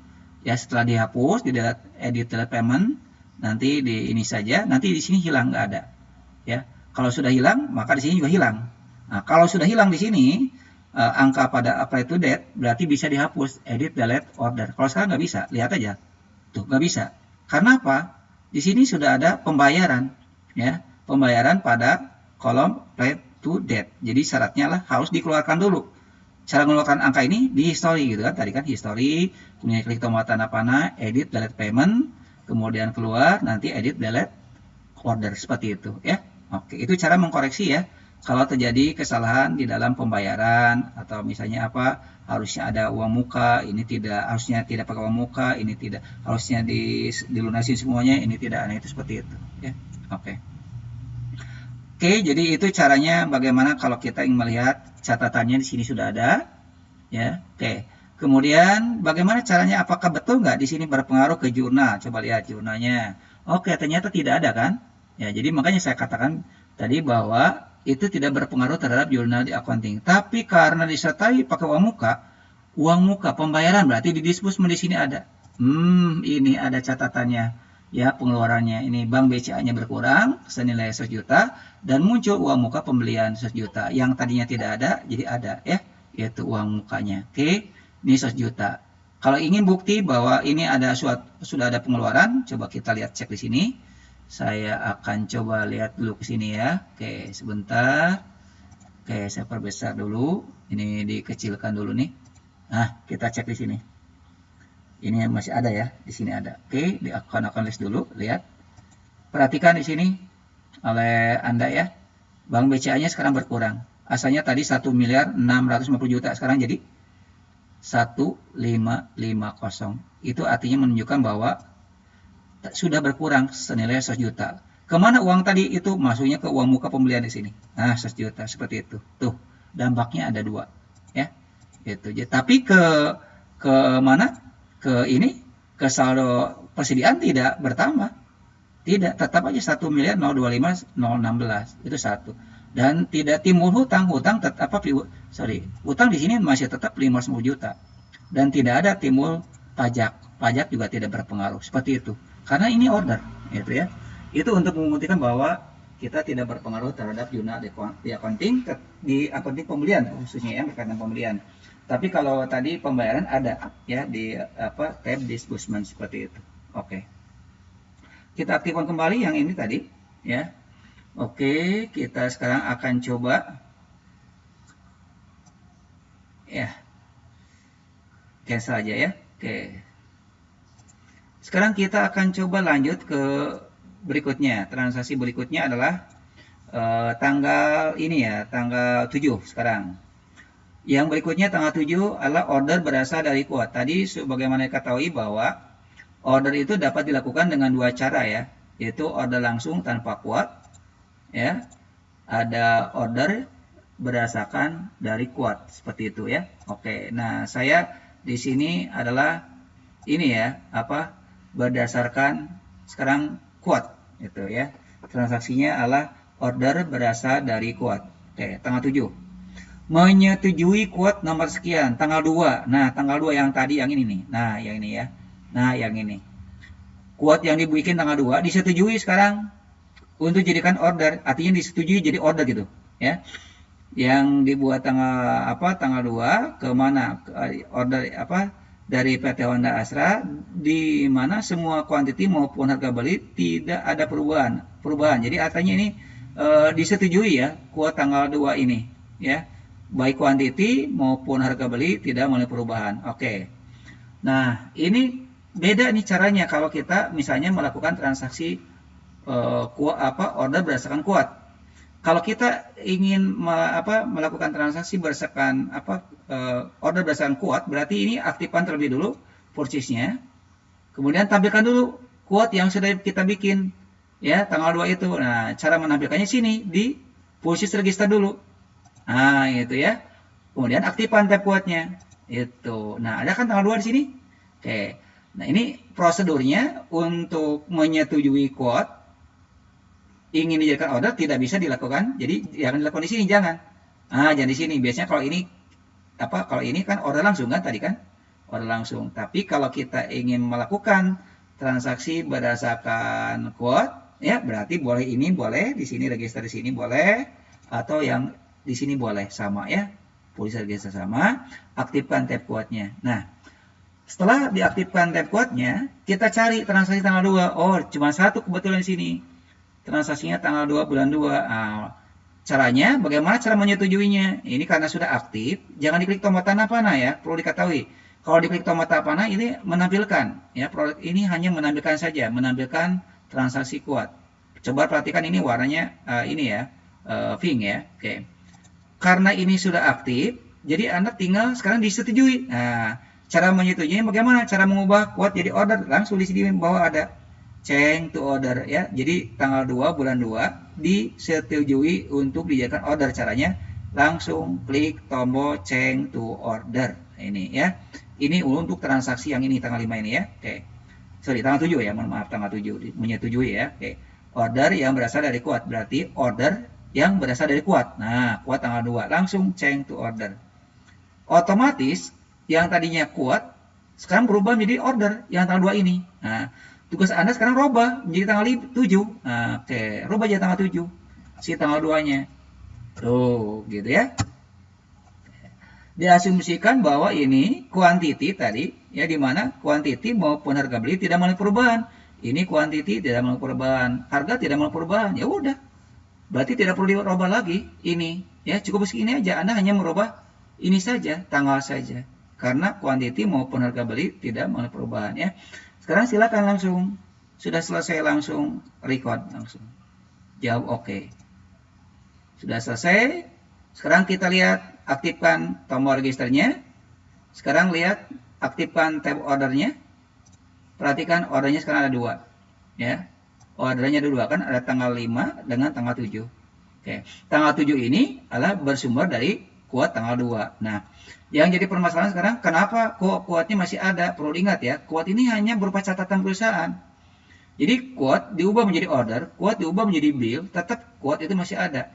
ya. Setelah dihapus, di edit delete payment, nanti di ini saja, nanti di sini hilang, nggak ada ya. Kalau sudah hilang, maka di sini juga hilang. Nah, kalau sudah hilang di sini, angka pada apply to date, berarti bisa dihapus, edit, delete, order. Kalau sekarang nggak bisa, lihat aja. Tuh, nggak bisa. Karena apa? Di sini sudah ada pembayaran, ya, pembayaran pada kolom apply to date. Jadi syaratnya lah harus dikeluarkan dulu. Cara mengeluarkan angka ini di history gitu kan, tadi kan history, kemudian klik tombol tanda panah, edit, delete payment, kemudian keluar, nanti edit, delete, order, seperti itu ya. Oke, itu cara mengkoreksi ya. Kalau terjadi kesalahan di dalam pembayaran atau misalnya apa, harusnya ada uang muka, ini tidak, harusnya tidak pakai uang muka, ini tidak, harusnya dilunasi semuanya, ini tidak, nah itu seperti itu ya. Oke. Oke, jadi itu caranya bagaimana kalau kita ingin melihat catatannya di sini sudah ada, ya. Oke. Kemudian bagaimana caranya? Apakah betul nggak di sini berpengaruh ke jurnal? Coba lihat jurnalnya. Oke, ternyata tidak ada kan? Ya, jadi makanya saya katakan tadi bahwa itu tidak berpengaruh terhadap jurnal di accounting. Tapi karena disertai pakai uang muka pembayaran berarti di disbursement di sini ada. Ini ada catatannya. Ya, pengeluarannya ini bank BCA-nya berkurang senilai 100 juta dan muncul uang muka pembelian 100 juta yang tadinya tidak ada jadi ada ya, yaitu uang mukanya. Oke, ini 100 juta. Kalau ingin bukti bahwa ini ada sudah ada pengeluaran, coba kita lihat cek di sini. Saya akan coba lihat dulu ke sini ya. Oke, sebentar. Oke, saya perbesar dulu. Ini dikecilkan dulu nih. Nah, kita cek di sini. Ini masih ada ya, di sini ada. Oke, di akun list dulu, lihat. Perhatikan di sini oleh Anda ya. Bank BCA-nya sekarang berkurang. Asalnya tadi 1.650 juta, sekarang jadi 1.550. Itu artinya menunjukkan bahwa sudah berkurang senilai 100 juta. Kemana uang tadi itu? Masuknya ke uang muka pembelian di sini. Nah, 100 juta seperti itu. Tuh, dampaknya ada dua, ya. Itu. Tapi ke mana? Ke ini, ke saldo persediaan tidak bertambah. Tidak, tetap aja 1.025.016. Itu satu. Dan tidak timbul hutang tetap hutang di sini masih tetap 510 juta. Dan tidak ada timbul pajak. Pajak juga tidak berpengaruh. Seperti itu. Karena ini order, gitu ya. Itu untuk membuktikan bahwa kita tidak berpengaruh terhadap jurnal di accounting pembelian khususnya ya, berkaitan pembelian. Tapi kalau tadi pembayaran ada ya di tab disbursement seperti itu. Oke. Kita aktifkan kembali yang ini tadi ya. Oke, kita sekarang akan coba ya. Cancel aja ya. Oke. Sekarang kita akan coba lanjut ke berikutnya. Transaksi berikutnya adalah tanggal ini ya, tanggal 7 sekarang. Yang berikutnya tanggal 7 adalah order berasal dari quote. Tadi sebagaimana diketahui bahwa order itu dapat dilakukan dengan dua cara ya, yaitu order langsung tanpa quote ya. Ada order berdasarkan dari quote seperti itu ya. Oke. Nah, saya di sini adalah ini ya, berdasarkan sekarang quote itu ya. Transaksinya adalah order berasal dari quote. Oke, tanggal 7. Menyetujui quote nomor sekian, tanggal 2. Nah, tanggal 2 yang tadi yang ini nih. Nah, yang ini ya. Nah, yang ini. Quote yang dibikin tanggal 2 disetujui sekarang untuk jadikan order, artinya disetujui jadi order gitu, ya. Yang dibuat tanggal 2 ke mana? Order dari PT Honda Astra di mana semua kuantiti maupun harga beli tidak ada perubahan. Jadi artinya ini disetujui ya, quote tanggal 2 ini, ya. Baik kuantiti maupun harga beli tidak mengalami perubahan. Oke. Nah, ini beda nih caranya kalau kita misalnya melakukan transaksi order berdasarkan quote. Kalau kita ingin melakukan transaksi berdasarkan order berdasarkan quote, berarti ini aktifkan terlebih dulu purchase-nya. Kemudian tampilkan dulu quote yang sudah kita bikin ya, tanggal 2 itu. Nah, cara menampilkannya sini di purchase register dulu. Nah, itu ya. Kemudian aktifkan tab quote-nya. Itu. Nah, ada kan tanggal 2 di sini? Oke. Nah, ini prosedurnya untuk menyetujui quote ingin dijadikan order tidak bisa dilakukan. Jadi jangan dilakukan di sini, jangan. Jangan di sini. Biasanya kalau ini kan order langsung kan tadi kan? Order langsung. Tapi kalau kita ingin melakukan transaksi berdasarkan quote, ya berarti boleh ini boleh, di sini register di sini boleh, atau yang di sini boleh sama ya. polisi register sama, aktifkan tab kuatnya. Nah, setelah diaktifkan tab kuatnya, kita cari transaksi tanggal 2. Oh, cuma satu kebetulan di sini. Transaksinya tanggal 2 bulan 2. Nah, caranya, bagaimana cara menyetujuinya? Ini karena sudah aktif, jangan diklik tombol tanda panah ya, perlu diketahui. Kalau diklik tombol tanda panah ini menampilkan, ya produk ini hanya menampilkan saja, menampilkan transaksi kuat. Coba perhatikan ini warnanya ini ya, pink ya. Oke. Karena ini sudah aktif, jadi Anda tinggal sekarang disetujui. Nah, cara menyetujuinya bagaimana? Cara mengubah kuat jadi order, langsung di sini bawah ada change to order ya. Jadi tanggal 2 bulan 2 disetujui untuk dijadikan order. Caranya langsung klik tombol change to order. Ini ya. Ini untuk transaksi yang ini tanggal 5 ini ya. Oke. Sorry, tanggal 7 ya. Mohon maaf, tanggal 7 menyetujui ya. Oke. Order yang berasal dari kuat berarti order yang berasal dari kuat. Nah, kuat tanggal 2 langsung change to order. Otomatis yang tadinya kuat sekarang berubah menjadi order yang tanggal 2 ini. Nah, tugas Anda sekarang rubah menjadi tanggal 7. Nah, oke, rubah jadi tanggal 7. Si tanggal 2-nya. Tuh, gitu ya. Diasumsikan bahwa ini quantity tadi, ya di mana quantity maupun harga beli tidak mengalami perubahan. Ini quantity tidak mengalami perubahan, harga tidak mengalami perubahan. Ya udah. Berarti tidak perlu dirubah lagi ini. Ya, cukup segini aja. Anda hanya merubah ini saja, tanggal saja. Karena quantity maupun harga beli tidak mengalami perubahan ya. Sekarang silakan langsung. Sudah selesai langsung record langsung. Jawab oke. Sudah selesai. Sekarang kita lihat aktifkan tombol registernya. Sekarang lihat aktifkan tab ordernya. Perhatikan ordernya sekarang ada 2. Ya. Ordernya ada 2 kan, ada tanggal 5 dengan tanggal 7. Oke. Tanggal 7 ini adalah bersumber dari kuat tanggal 2. Nah, yang jadi permasalahan sekarang, kenapa kuatnya masih ada? Perlu diingat ya, kuat ini hanya berupa catatan perusahaan. Jadi kuat diubah menjadi order, kuat diubah menjadi bill, tetap kuat itu masih ada.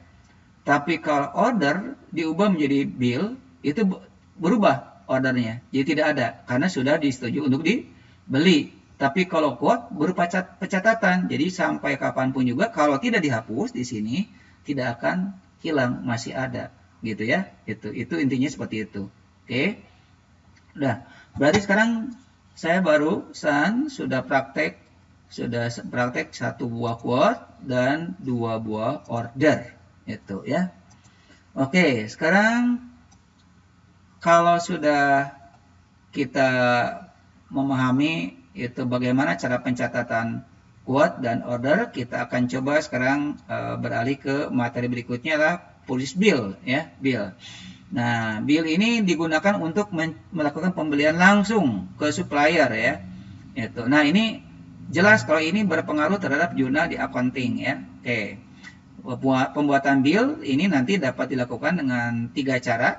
Tapi kalau order diubah menjadi bill, itu berubah ordernya. Jadi tidak ada, karena sudah disetujui untuk dibeli. Tapi kalau kuat berupa pencatatan, jadi sampai kapanpun juga, kalau tidak dihapus di sini, tidak akan hilang, masih ada. Gitu ya, itu intinya seperti itu. Oke. Udah, berarti sekarang saya barusan sudah praktek satu buah quote dan 2 buah order. Itu ya. Oke, sekarang kalau sudah kita memahami itu bagaimana cara pencatatan quote dan order, kita akan coba sekarang beralih ke materi berikutnya lah, police bill ya, bill. Nah, bill ini digunakan untuk melakukan pembelian langsung ke supplier ya. Itu. Nah, ini jelas kalau ini berpengaruh terhadap jurnal di accounting ya. Oke. Pembuatan bill ini nanti dapat dilakukan dengan 3 cara.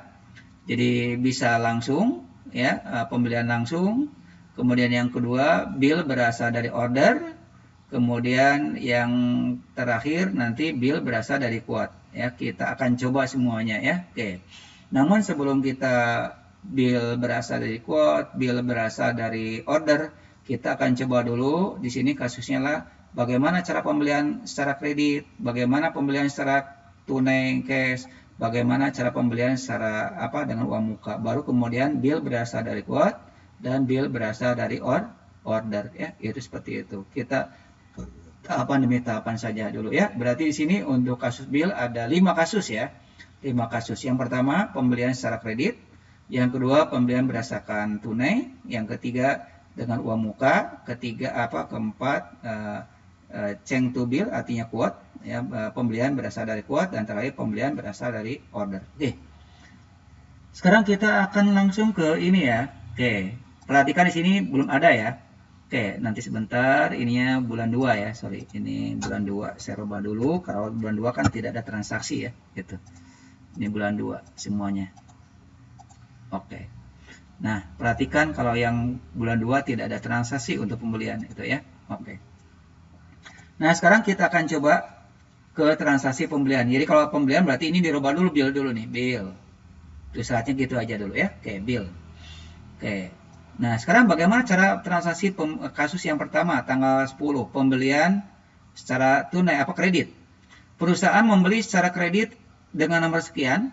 Jadi bisa langsung ya, pembelian langsung. Kemudian yang kedua, bill berasal dari order. Kemudian yang terakhir nanti bill berasal dari quote ya. Kita akan coba semuanya ya. Oke. Namun sebelum kita bill berasal dari quote, bill berasal dari order, kita akan coba dulu di sini kasusnya lah bagaimana cara pembelian secara kredit, bagaimana pembelian secara tunai cash, bagaimana cara pembelian secara dengan uang muka. Baru kemudian bill berasal dari quote dan bill berasal dari order ya. Itu seperti itu. Kita tahapan demi tahapan saja dulu ya. Berarti di sini untuk kasus bill ada 5 kasus ya. 5 kasus. Yang pertama pembelian secara kredit, yang kedua pembelian berdasarkan tunai, yang ketiga dengan uang muka, keempat change to bill artinya quote ya, pembelian berasal dari quote, dan terakhir pembelian berasal dari order. Oke. Sekarang kita akan langsung ke ini ya. Oke. Perhatikan di sini belum ada ya. Oke, nanti sebentar, ininya bulan 2 ya, sorry, ini bulan 2, saya rubah dulu, kalau bulan 2 kan tidak ada transaksi ya, gitu. Ini bulan 2 semuanya. Oke. Nah, perhatikan kalau yang bulan 2 tidak ada transaksi untuk pembelian itu ya. Oke. Nah, sekarang kita akan coba ke transaksi pembelian. Jadi kalau pembelian berarti ini dirubah dulu bill dulu nih, bill. Tulisannya gitu aja dulu ya. Oke, bill. Oke. Nah, sekarang bagaimana cara transaksi kasus yang pertama tanggal 10, pembelian secara tunai kredit. Perusahaan membeli secara kredit dengan nomor sekian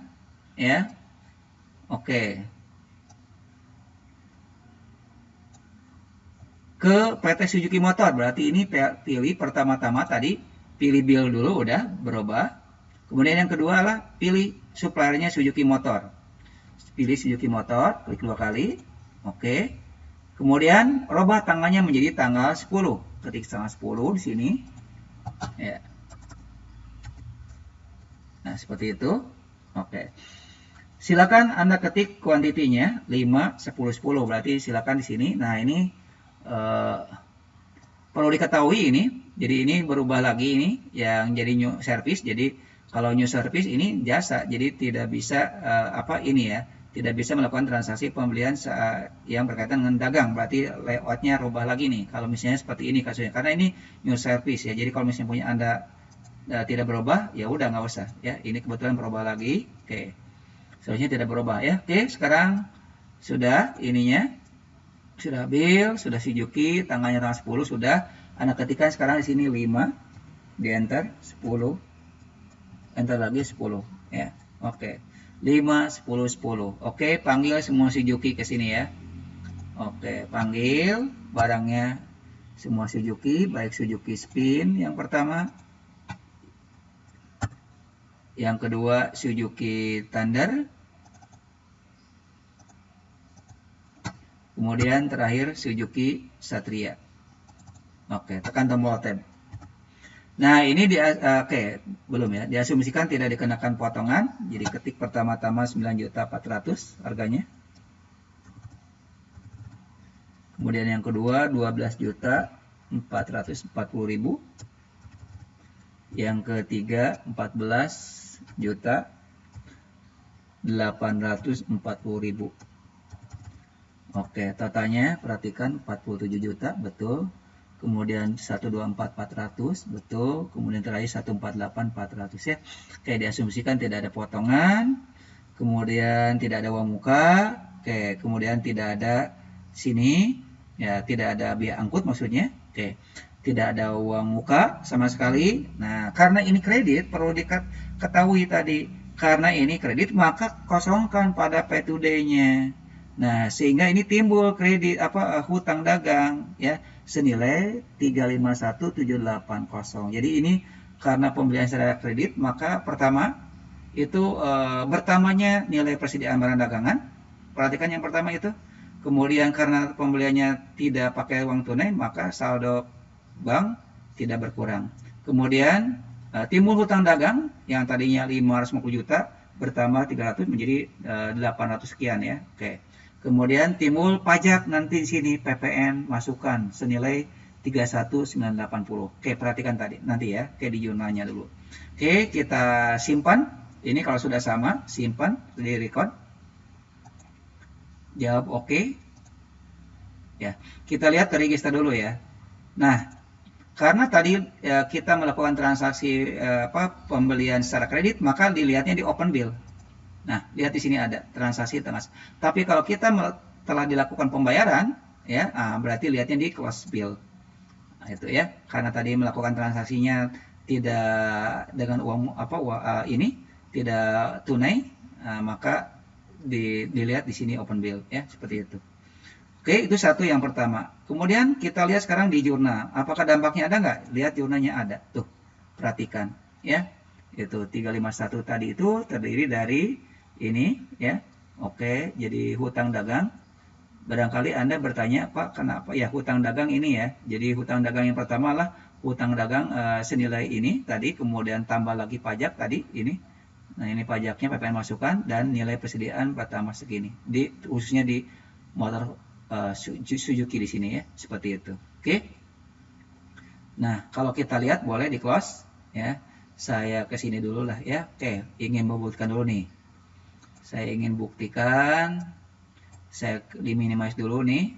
ya. Oke. Ke PT Suzuki Motor, berarti ini pilih pertama-tama tadi, pilih bill dulu, udah berubah. Kemudian yang kedua adalah pilih suppliernya Suzuki Motor. Pilih Suzuki Motor, klik 2 kali. Oke. Kemudian rubah tanggalnya menjadi tanggal 10. Ketik tanggal 10 di sini. Ya. Nah, seperti itu. Oke. Silakan Anda ketik kuantitinya 5, 10, 10. Berarti silakan di sini. Nah, ini perlu diketahui ini. Jadi ini berubah lagi ini yang jadi new service. Jadi kalau new service ini jasa. Jadi tidak bisa ini ya. Tidak bisa melakukan transaksi pembelian yang berkaitan dengan dagang. Berarti layoutnya rubah lagi nih. Kalau misalnya seperti ini kasusnya. Karena ini new service ya. Jadi kalau misalnya punya Anda tidak berubah, ya udah nggak usah ya. Ini kebetulan berubah lagi. Oke. Seharusnya tidak berubah ya. Oke, sekarang sudah ininya. Sudah bill, sudah Suzuki, tanggalnya tanggal 10 sudah. Anda ketikkan sekarang di sini 5, di enter 10. Enter lagi 10 ya. Oke. 5, 10, 10. Oke, panggil semua Suzuki ke sini ya. Oke, panggil barangnya semua Suzuki, baik Suzuki Spin yang pertama, yang kedua Suzuki Thunder, kemudian terakhir Suzuki Satria. Oke, tekan tombol tab. Nah, ini belum ya. Diasumsikan tidak dikenakan potongan. Jadi ketik pertama-tama 9.400.000 harganya. Kemudian yang kedua 12.440.000. Yang ketiga 14.840.000. Oke, totalnya perhatikan 47 juta, betul. Kemudian 124.400, betul. Kemudian terakhir 148.400 ya. Oke, diasumsikan tidak ada potongan. Kemudian tidak ada uang muka. Oke, kemudian tidak ada sini ya, tidak ada biaya angkut maksudnya. Oke. Tidak ada uang muka sama sekali. Nah, karena ini kredit perlu diketahui tadi. Karena ini kredit maka kosongkan pada P2D-nya. Nah, sehingga ini timbul kredit hutang dagang ya senilai 351.780. Jadi ini karena pembelian secara kredit, maka pertama itu bertambahnya nilai persediaan barang dagangan. Perhatikan yang pertama itu. Kemudian karena pembeliannya tidak pakai uang tunai, maka saldo bank tidak berkurang. Kemudian timbul hutang dagang yang tadinya 550 juta bertambah 300 menjadi 800 sekian ya. Oke. Kemudian timbul pajak nanti di sini PPN masukan senilai 31.980. Oke, perhatikan tadi nanti ya, kayak di jurnalnya dulu. Oke, kita simpan. Ini kalau sudah sama, simpan di record. Jawab oke. Ya, kita lihat ke register dulu ya. Nah, karena tadi kita melakukan transaksi pembelian secara kredit, maka dilihatnya di open bill. Nah, lihat di sini ada transaksi tengah. Tapi kalau kita telah dilakukan pembayaran, ya, berarti lihatnya di close bill. Nah, itu ya, karena tadi melakukan transaksinya tidak dengan uang tidak tunai, maka dilihat di sini open bill, ya, seperti itu. Oke, itu satu yang pertama. Kemudian kita lihat sekarang di jurnal. Apakah dampaknya ada nggak? Lihat jurnalnya ada. Tuh, perhatikan, ya. Itu 351 tadi itu terdiri dari ini ya. Oke, jadi hutang dagang. Barangkali Anda bertanya, Pak, kenapa ya hutang dagang ini ya? Jadi hutang dagang yang pertama lah hutang dagang senilai ini tadi, kemudian tambah lagi pajak tadi ini. Nah, ini pajaknya PPN masukan dan nilai persediaan pertama segini. Khususnya di motor Suzuki di sini ya, seperti itu. Oke. Nah, kalau kita lihat boleh di close ya. Saya ke sini dulu lah ya. Oke, ingin membuktikan dulu nih. Saya ingin buktikan, saya di minimize dulu nih.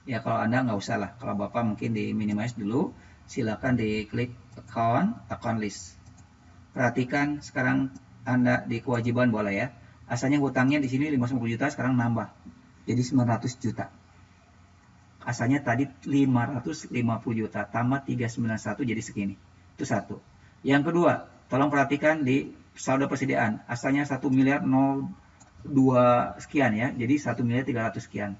Ya kalau Anda nggak usah lah, kalau Bapak mungkin di minimize dulu. Silakan diklik account list. Perhatikan sekarang Anda di kewajiban boleh ya. Asalnya hutangnya di sini 550 juta, sekarang nambah. Jadi 900 juta. Asalnya tadi 550 juta, tambah 391 jadi segini. Itu satu. Yang kedua, tolong perhatikan di saldo persediaan. Asalnya 1 miliar 2 sekian ya, jadi 1.300.000 sekian.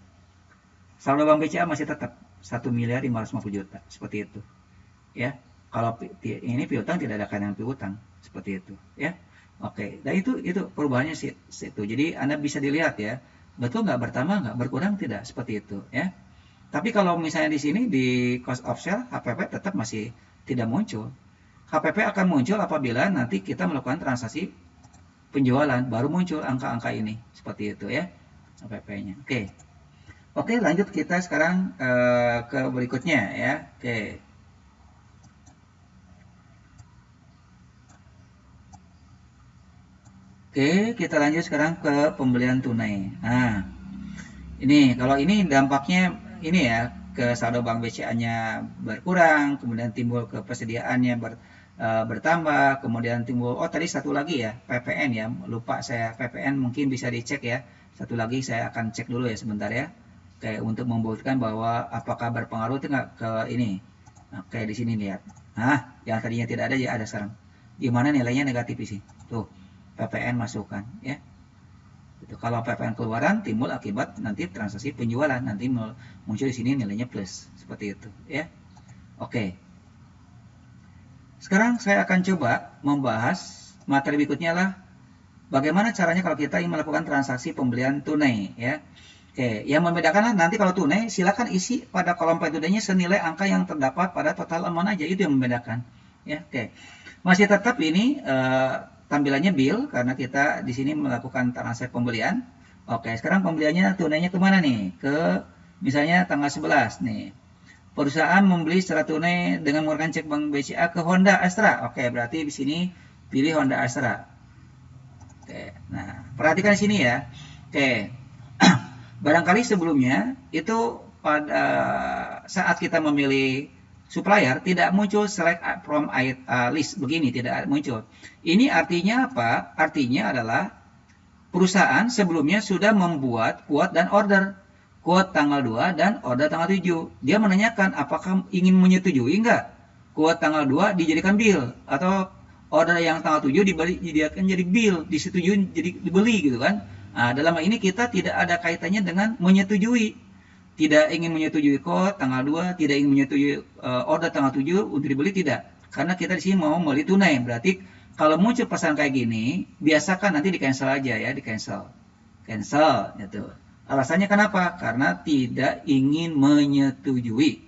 Saldo bank BCA masih tetap 1.550 juta, seperti itu. Ya, kalau ini piutang tidak ada kaitan dengan piutang, seperti itu. Ya, oke. Dan itu perubahannya situ. Jadi Anda bisa dilihat ya, betul nggak bertambah nggak berkurang tidak, seperti itu. Ya. Tapi kalau misalnya di sini di cost of sale HPP tetap masih tidak muncul. HPP akan muncul apabila nanti kita melakukan transaksi penjualan, baru muncul angka-angka ini, seperti itu ya, HPP-nya. Oke. Oke, lanjut kita sekarang ke berikutnya ya. Oke. Oke, kita lanjut sekarang ke pembelian tunai. Nah, ini kalau ini dampaknya ini ya, ke saldo bank BCA-nya berkurang, kemudian timbul ke persediaannya bertambah, kemudian timbul, oh tadi satu lagi ya, PPN ya, lupa saya, PPN mungkin bisa dicek ya. Satu lagi saya akan cek dulu ya sebentar ya. Kayak untuk membuktikan bahwa apakah berpengaruh nggak ke ini. Nah, kayak di sini lihat. Nah, yang tadinya tidak ada ya ada sekarang. Di mana nilainya negatif sih? Tuh, PPN masukkan ya. Itu kalau PPN keluaran timbul akibat nanti transaksi penjualan, nanti muncul di sini nilainya plus seperti itu ya. Oke. Sekarang saya akan coba membahas materi berikutnya lah bagaimana caranya kalau kita ingin melakukan transaksi pembelian tunai ya. Oke, yang membedakan nanti kalau tunai silakan isi pada kolom pay today-nya senilai angka yang terdapat pada total amount aja, itu yang membedakan ya. Oke. Masih tetap ini tampilannya bill karena kita di sini melakukan transaksi pembelian. Oke, sekarang pembeliannya tunainya kemana nih? Ke misalnya tanggal 11 nih. Perusahaan membeli secara tunai dengan menggunakan cek bank BCA ke Honda Astra. Oke, berarti di sini pilih Honda Astra. Oke, nah perhatikan di sini ya. Oke, barangkali sebelumnya itu pada saat kita memilih supplier tidak muncul select from list begini, tidak muncul. Ini artinya apa? Artinya adalah perusahaan sebelumnya sudah membuat quote dan order. Quote tanggal 2 dan order tanggal 7. Dia menanyakan apakah ingin menyetujui enggak? Quote tanggal 2 dijadikan bill atau order yang tanggal 7 dijadikan jadi bill, disetujui jadi dibeli gitu kan. Nah, dalam hal ini kita tidak ada kaitannya dengan menyetujui. Tidak ingin menyetujui quote tanggal 2, tidak ingin menyetujui order tanggal 7 untuk dibeli, tidak. Karena kita di sini mau membeli tunai. Berarti kalau muncul pesan kayak gini, biasakan nanti di cancel aja ya, di cancel. Cancel gitu. Alasannya kenapa? Karena tidak ingin menyetujui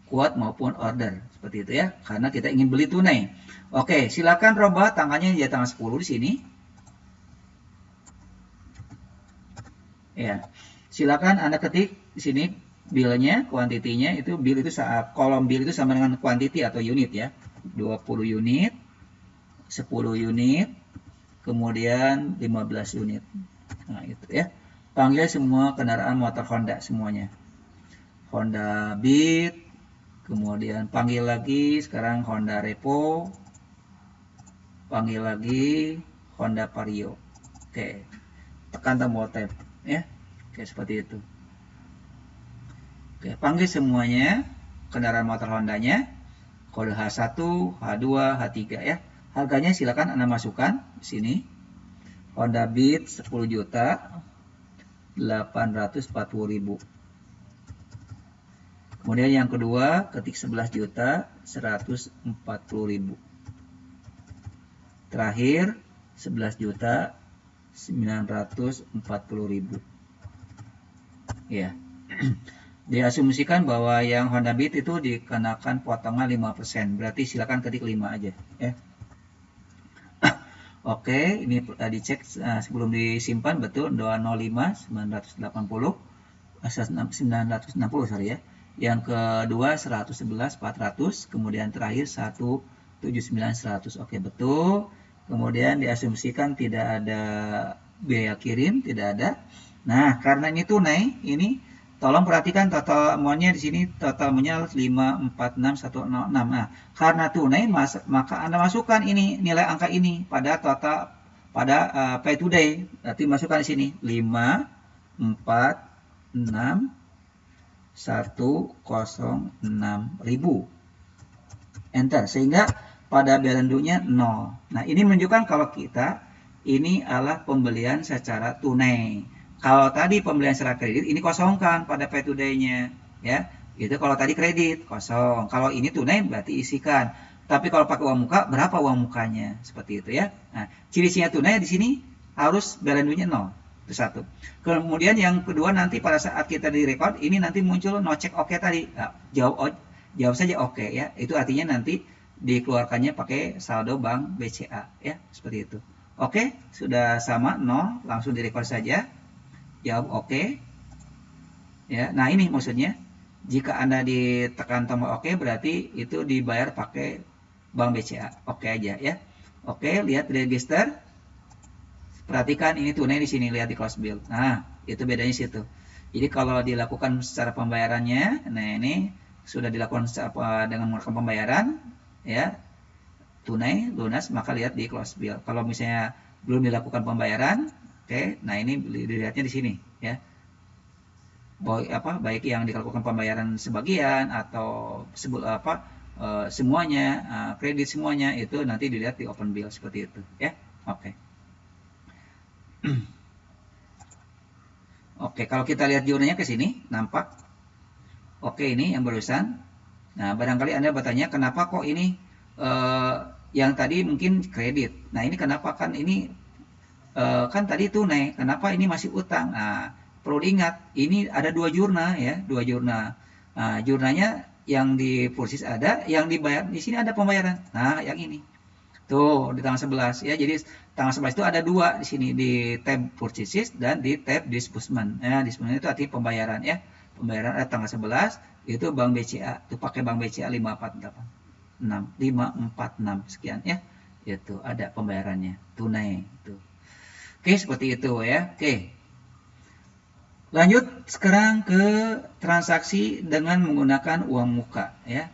quote maupun order. Seperti itu ya. Karena kita ingin beli tunai. Oke, silakan robah tanggalnya ya tanggal 10 di sini. Ya. Silakan Anda ketik di sini bill-nya, kuantitinya itu bill itu kolom bill itu sama dengan quantity atau unit ya. 20 unit, 10 unit, kemudian 15 unit. Nah, itu ya. Panggil semua kendaraan motor Honda semuanya. Honda Beat, kemudian panggil lagi sekarang Honda Repo, panggil lagi Honda Vario. Oke, tekan tombol tab ya. Oke, seperti itu. Oke, panggil semuanya kendaraan motor Hondanya, kode H1, H2, H3 ya. Harganya silakan Anda masukkan di sini. Honda Beat 10 juta 840.000. Kemudian yang kedua ketik 11 juta 140.000. Terakhir 11 juta 940.000. Ya. Diasumsikan bahwa yang Honda Beat itu dikenakan potongan 5%. Berarti silakan ketik 5 aja ya. Oke, ini dicek sebelum disimpan betul 205 980 960 sorry ya. Yang kedua 111 400, kemudian terakhir 179 100. Oke, betul. Kemudian diasumsikan tidak ada biaya kirim, tidak ada. Nah, karena ini tunai, ini tolong perhatikan total amount-nya di sini, total amount-nya 546106. Nah, karena tunai maka Anda masukkan ini nilai angka ini pada total pada pay today. Berarti masukkan di sini 546.106.000. Enter sehingga pada balandunya 0. Nah, ini menunjukkan kalau kita ini adalah pembelian secara tunai. Kalau tadi pembelian secara kredit, ini kosongkan pada pay today-nya, ya. Itu kalau tadi kredit, kosong. Kalau ini tunai berarti isikan. Tapi kalau pakai uang muka, berapa uang mukanya? Seperti itu ya. Nah, ciri-cirinya tunai di sini harus balance 0. Itu satu. Kemudian yang kedua nanti pada saat kita di record, ini nanti muncul no check oke tadi. Nah, jawab saja oke ya. Itu artinya nanti dikeluarkannya pakai saldo bank BCA ya, seperti itu. Oke, sudah sama 0, langsung di record saja. Jawab oke. Ya, nah ini maksudnya jika Anda ditekan tombol oke berarti itu dibayar pakai bank BCA. Oke aja ya. Oke, lihat register. Perhatikan ini tunai di sini, lihat di close bill. Nah, itu bedanya situ. Jadi kalau dilakukan secara pembayarannya, nah ini sudah dilakukan secara, dengan melakukan pembayaran ya, tunai lunas, maka lihat di close bill. Kalau misalnya belum dilakukan pembayaran, oke, nah ini dilihatnya di sini ya. Baik yang dilakukan pembayaran sebagian atau semuanya, kredit semuanya itu nanti dilihat di open bill seperti itu ya. Oke. Oke, kalau kita lihat jurnalnya ke sini, nampak. Oke, ini yang barusan. Nah, barangkali Anda bertanya, kenapa kok ini yang tadi mungkin kredit. Nah, ini kenapa kan ini kan tadi tunai, kenapa ini masih utang? Nah, perlu diingat, ini ada dua jurnal ya, dua jurnal. Nah, jurnalnya yang di Purchase ada, yang dibayar di sini ada pembayaran. Nah, yang ini. Tuh, di tanggal 11 ya. Jadi tanggal 11 itu ada dua di sini, di tab purchases dan di tab disbursement. Ya, disbursement itu artinya pembayaran ya. Pembayaran ada tanggal 11 itu Bank BCA. Itu pakai Bank BCA 546 sekian ya. Itu ada pembayarannya tunai itu. Oke, seperti itu ya. Oke. Lanjut sekarang ke transaksi dengan menggunakan uang muka ya.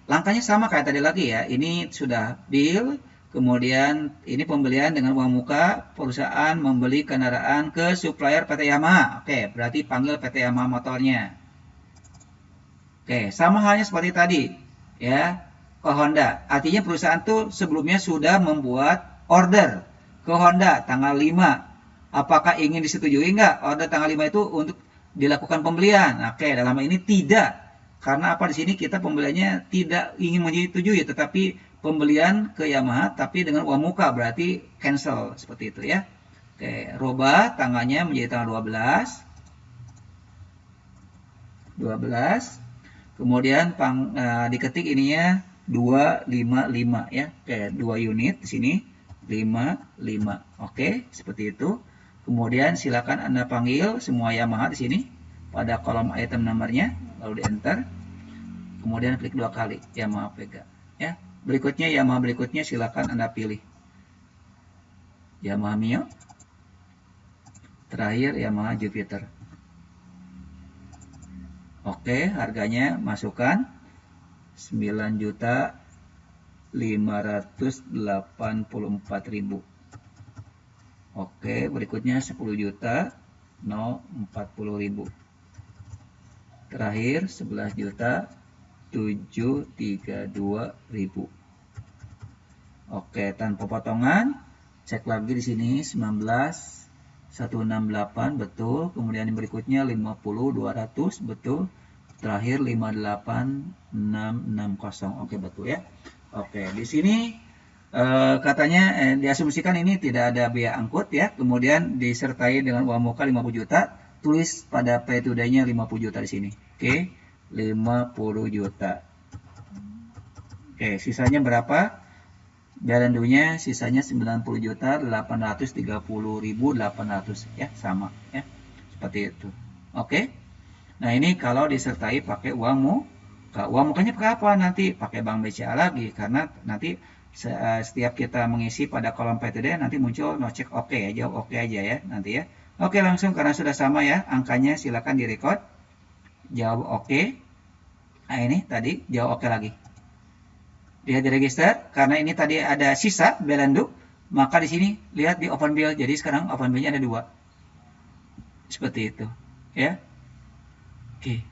Langkahnya sama kayak tadi lagi ya. Ini sudah bill, kemudian ini pembelian dengan uang muka, perusahaan membeli kendaraan ke supplier PT Yamaha. Oke, berarti panggil PT Yamaha motornya. Oke, sama halnya seperti tadi ya, ke Honda. Artinya perusahaan tuh sebelumnya sudah membuat order ke Honda tanggal 5. Apakah ingin disetujui enggak order tanggal 5 itu untuk dilakukan pembelian? Oke, dalam hal ini tidak. Karena apa di sini kita pembeliannya tidak ingin menyetujui, tetapi pembelian ke Yamaha tapi dengan uang muka berarti cancel seperti itu ya. Oke, rubah tanggalnya menjadi tanggal 12. Kemudian diketik ininya 255 ya. Oke, 2 unit di sini 55. Oke, seperti itu. Kemudian silakan Anda panggil semua Yamaha di sini pada kolom item nomornya, lalu di enter. Kemudian klik 2 kali Yamaha Vega ya. Berikutnya Yamaha berikutnya silakan Anda pilih. Yamaha Mio. Terakhir Yamaha Jupiter. Oke, harganya masukkan 9.584.000. Oke, berikutnya 10 juta 40.000. Terakhir 11 juta 732.000. Oke, tanpa potongan. Cek lagi di sini 19.168 betul. Kemudian yang berikutnya 50.200 betul. Terakhir 58.660. Oke, betul ya. Oke, di sini katanya diasumsikan ini tidak ada biaya angkut ya. Kemudian disertai dengan uang muka 50 juta. Tulis pada pay today-nya 50 juta di sini. Oke. 50 juta. Oke, sisanya berapa? Balandunya sisanya 90 juta 830.800 ya, sama ya. Seperti itu. Oke. Nah, ini kalau disertai pakai uang muka. Uang mukanya pakai apa nanti? Pakai bank BCA lagi karena nanti setiap kita mengisi pada kolom PTD nanti muncul no check oke ya, jawab oke aja ya nanti ya. Oke, langsung karena sudah sama ya angkanya, silakan direcord. Jawab oke. Nah, ini tadi jawab oke lagi. Lihat di register, karena ini tadi ada sisa belandu, maka di sini lihat di open bill. Jadi sekarang open bill-nya ada 2. Seperti itu, ya. Oke.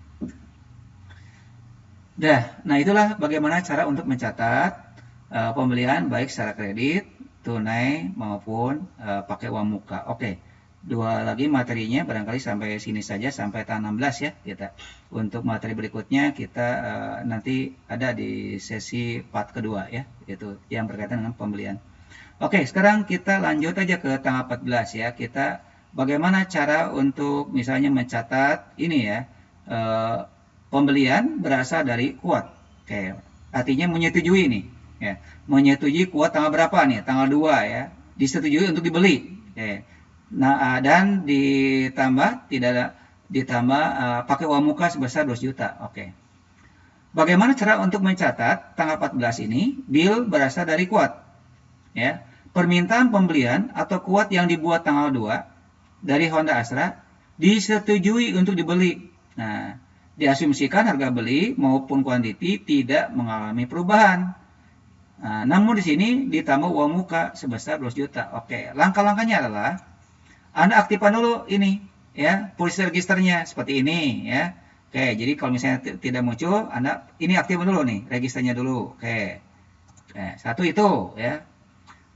Nah itulah bagaimana cara untuk mencatat pembelian baik secara kredit tunai maupun pakai uang muka. Oke. Dua lagi materinya barangkali sampai sini saja, sampai tanggal 16 ya kita. Untuk materi berikutnya kita nanti ada di sesi part kedua ya, itu yang berkaitan dengan pembelian. Oke, sekarang kita lanjut aja ke tanggal 14 ya. Kita bagaimana cara untuk misalnya mencatat ini ya, pembelian berasal dari quote. Oke, artinya menyetujui nih ya. Menyetujui quote tanggal berapa nih? Tanggal 2 ya. Disetujui untuk dibeli. Oke. Nah, dan ditambah pakai uang muka sebesar 2 juta. Oke. Bagaimana cara untuk mencatat tanggal 14 ini? Bill berasal dari quote. Ya. Permintaan pembelian atau quote yang dibuat tanggal 2 dari Honda Astra disetujui untuk dibeli. Nah, diasumsikan harga beli maupun kuantiti tidak mengalami perubahan. Nah, namun di sini ditambah uang muka sebesar 2 juta. Oke, langkah-langkahnya adalah Anda aktifkan dulu ini ya, polisi registernya seperti ini ya. Oke, jadi kalau misalnya tidak muncul, Anda ini aktifkan dulu nih, registernya dulu. Oke. Satu itu ya.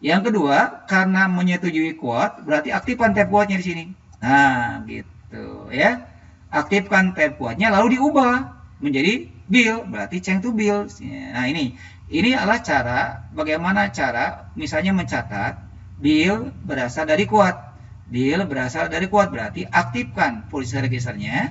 Yang kedua, karena menyetujui quote, berarti aktifkan tab quote-nya di sini. Nah, gitu ya. Aktifkan tab quote-nya lalu diubah menjadi bill, berarti change to bill. Nah, ini adalah cara bagaimana cara misalnya mencatat bill berasal dari quote. Bill berasal dari quote berarti aktifkan polisi registernya,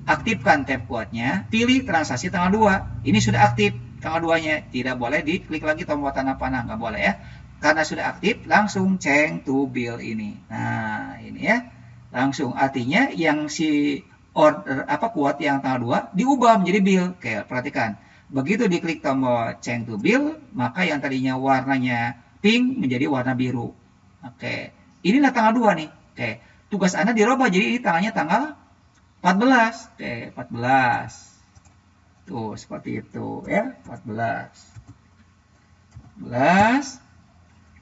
aktifkan tab quote-nya, pilih transaksi tanggal 2. Ini sudah aktif tanggal 2-nya, tidak boleh diklik lagi tombol tanda panah, nggak boleh ya. Karena sudah aktif, langsung change to bill ini. Nah, ini ya. Langsung artinya yang si order quote yang tanggal 2 diubah menjadi bill. Oke, perhatikan. Begitu diklik tombol change to bill, maka yang tadinya warnanya pink menjadi warna biru. Oke. Inilah tanggal 2 nih. Oke. Tugas Anda dirubah jadi ini tanggalnya tanggal 14. Oke, 14. Tuh, seperti itu ya, 14. 14.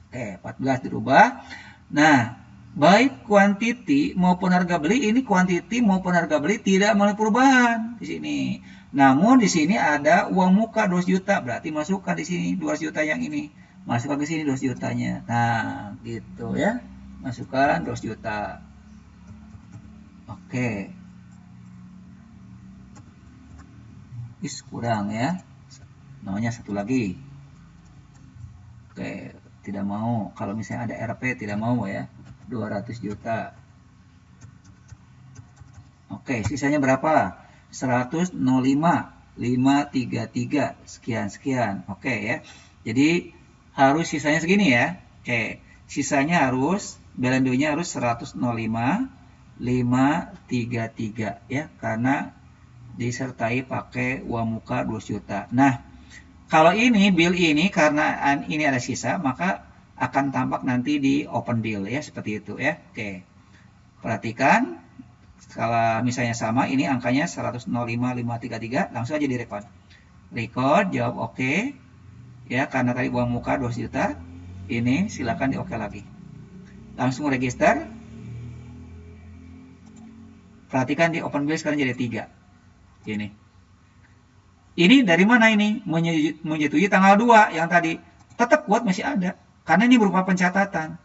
Oke, 14 dirubah. Nah, baik kuantiti maupun harga beli, ini kuantiti maupun harga beli tidak mengalami perubahan di sini. Namun di sini ada uang muka 2 juta, berarti masukkan di sini 2 juta yang ini. Masukkan ke sini 2 jutanya. Nah, gitu ya. Masukkan 2 juta. Oke. Kurang ya. Namanya satu lagi. Oke, tidak mau. Kalau misalnya ada RP tidak mau ya. 200 juta. Oke, sisanya berapa? 105, 533, sekian. Oke ya. Jadi harus sisanya segini ya. Oke, sisanya harus balandonya harus 105, 533 ya, karena disertai pakai uang muka 2 juta. Nah, kalau ini bill ini karena ini ada sisa, maka akan tampak nanti di open bill ya, seperti itu ya. Oke. Perhatikan kalau misalnya sama, ini angkanya 105,533, langsung aja direkod. Record, jawab oke. Ya, karena tadi uang muka 2 juta. Ini silakan di oke lagi. Langsung register. Perhatikan di open bill sekarang jadi 3. Ini dari mana ini? Menyetujui tanggal 2 yang tadi. Tetap quote masih ada. Karena ini berupa pencatatan.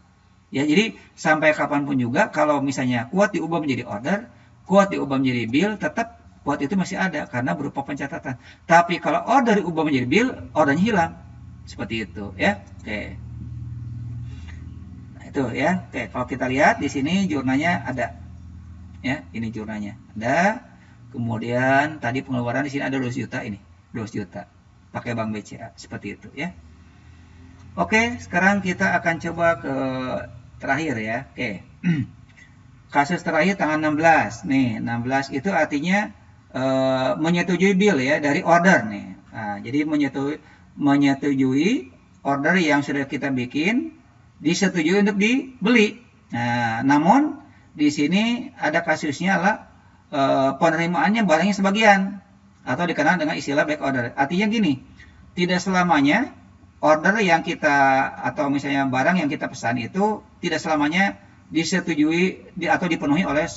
Ya, jadi sampai kapanpun juga kalau misalnya quote diubah menjadi order, quote diubah menjadi bill, tetap quote itu masih ada karena berupa pencatatan. Tapi kalau order diubah menjadi bill, ordernya hilang. Seperti itu ya. Oke. Nah, itu ya. Oke, kalau kita lihat di sini jurnalnya ada. Ya, ini jurnalnya. Ada. Kemudian tadi pengeluaran di sini ada 2 juta ini. 2 juta. Pakai bank BCA seperti itu ya. Oke, sekarang kita akan coba ke terakhir ya. Oke. Kasus terakhir tanggal 16. Nih, 16 itu artinya menyetujui bill ya dari order nih. Nah, jadi menyetujui order yang sudah kita bikin disetujui untuk dibeli. Nah, namun di sini ada kasusnya adalah penerimaannya barangnya sebagian atau dikenal dengan istilah back order. Artinya gini, tidak selamanya order yang kita atau misalnya barang yang kita pesan itu tidak selamanya disetujui atau dipenuhi oleh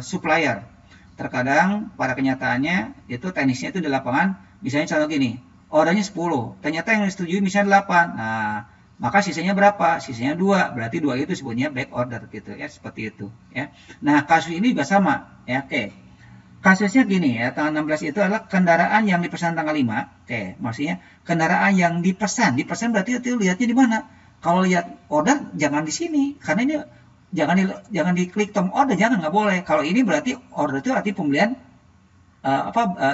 supplier. Terkadang pada kenyataannya itu teknisnya itu di lapangan, misalnya contoh gini, ordernya 10, ternyata yang disetujui misalnya 8. Nah, maka sisanya berapa? Sisanya 2, berarti 2 itu sebutnya back order gitu ya, seperti itu ya. Nah, kasus ini juga sama ya. Oke. Kasusnya gini ya, tanggal 16 itu adalah kendaraan yang dipesan tanggal 5. Oke, maksudnya kendaraan yang dipesan. Dipesan berarti itu lihatnya di mana? Kalau lihat order jangan di sini, karena ini jangan diklik tombol order, jangan, nggak boleh. Kalau ini berarti order itu arti pembelian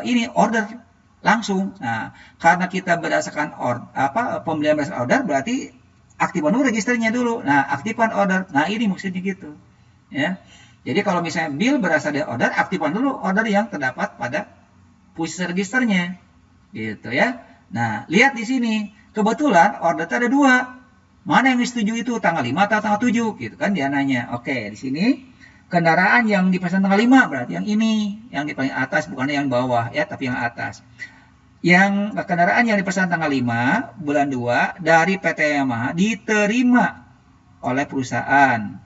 ini order langsung. Nah, karena kita berdasarkan pembelian berdasarkan order berarti aktifkan dulu registernya dulu. Nah, aktifkan order. Nah, ini maksudnya gitu. Ya. Jadi kalau misalnya bill berasal dari order, aktifkan dulu order yang terdapat pada puisi registernya. Gitu ya. Nah, lihat di sini. Kebetulan order itu ada 2. Mana yang disetujui itu? Tanggal 5 atau tanggal 7? Gitu kan dia nanya. Oke, di sini kendaraan yang dipesan tanggal 5 berarti yang ini, yang di paling atas, bukan yang bawah ya, tapi yang atas. Yang kendaraan yang dipesan tanggal 5 bulan 2 dari PT Yamaha diterima oleh perusahaan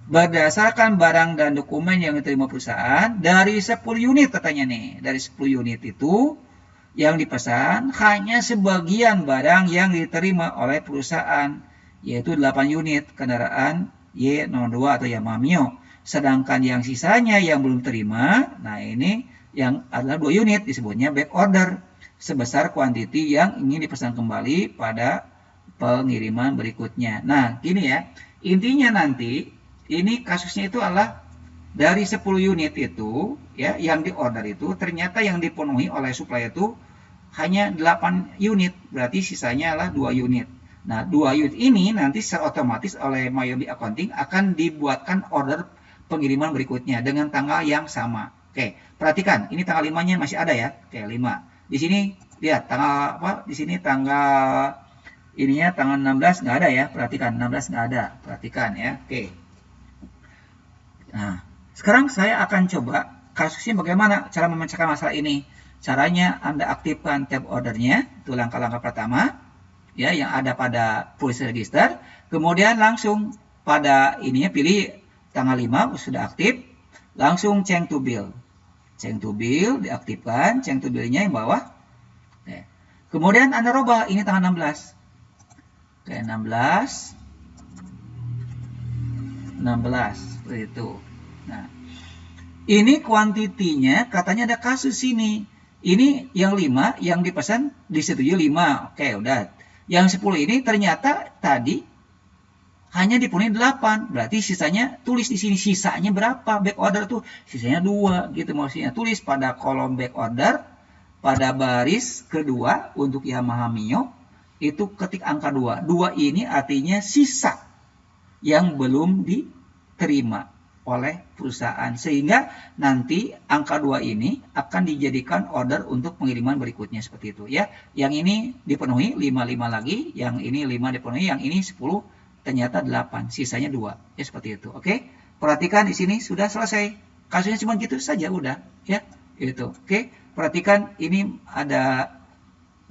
berdasarkan barang dan dokumen yang diterima perusahaan dari 10 unit katanya nih. Dari 10 unit itu yang dipesan hanya sebagian barang yang diterima oleh perusahaan, yaitu 8 unit kendaraan Y02 atau Yamaha Mio. Sedangkan yang sisanya yang belum terima, nah ini yang adalah 2 unit disebutnya back order sebesar kuantiti yang ingin dipesan kembali pada pengiriman berikutnya. Nah, gini ya. Intinya nanti ini kasusnya itu adalah dari 10 unit itu ya yang diorder itu ternyata yang dipenuhi oleh supplier itu hanya 8 unit, berarti sisanya adalah 2 unit. Nah, 2 unit ini nanti secara otomatis oleh Mayobi Accounting akan dibuatkan order pengiriman berikutnya dengan tanggal yang sama. Oke, perhatikan, ini tanggal 5-nya masih ada ya. Oke, 5. Di sini lihat tanggal apa? Di sini tanggal ininya tanggal 16 nggak ada ya. Perhatikan 16 nggak ada. Perhatikan ya. Oke. Nah, sekarang saya akan coba kasusnya bagaimana cara memecahkan masalah ini. Caranya Anda aktifkan tab ordernya, itu langkah-langkah pertama ya yang ada pada push register. Kemudian langsung pada ininya pilih tanggal 5 sudah aktif, langsung change to bill. Change to bill diaktifkan, change to bill-nya yang bawah. Oke. Kemudian Anda rubah ini tanggal 16. Oke, 16 seperti itu. Nah, ini kuantitinya katanya ada kasus ini. Ini yang 5 yang dipesan disetujui 5. Oke, udah. Yang 10 ini ternyata tadi hanya dipenuhi 8. Berarti sisanya tulis di sini sisanya berapa? Back order tuh sisanya 2 gitu maksudnya. Tulis pada kolom back order pada baris kedua untuk Yamaha Mio itu ketik angka 2. 2 ini artinya sisa yang belum diterima oleh perusahaan. Sehingga nanti angka 2 ini akan dijadikan order untuk pengiriman berikutnya seperti itu ya. Yang ini dipenuhi 5 lagi, yang ini 5 dipenuhi, yang ini 10 ternyata 8, sisanya 2. Ya seperti itu. Oke. Perhatikan di sini sudah selesai. Kasusnya cuma gitu saja udah ya. Itu. Oke. Perhatikan ini ada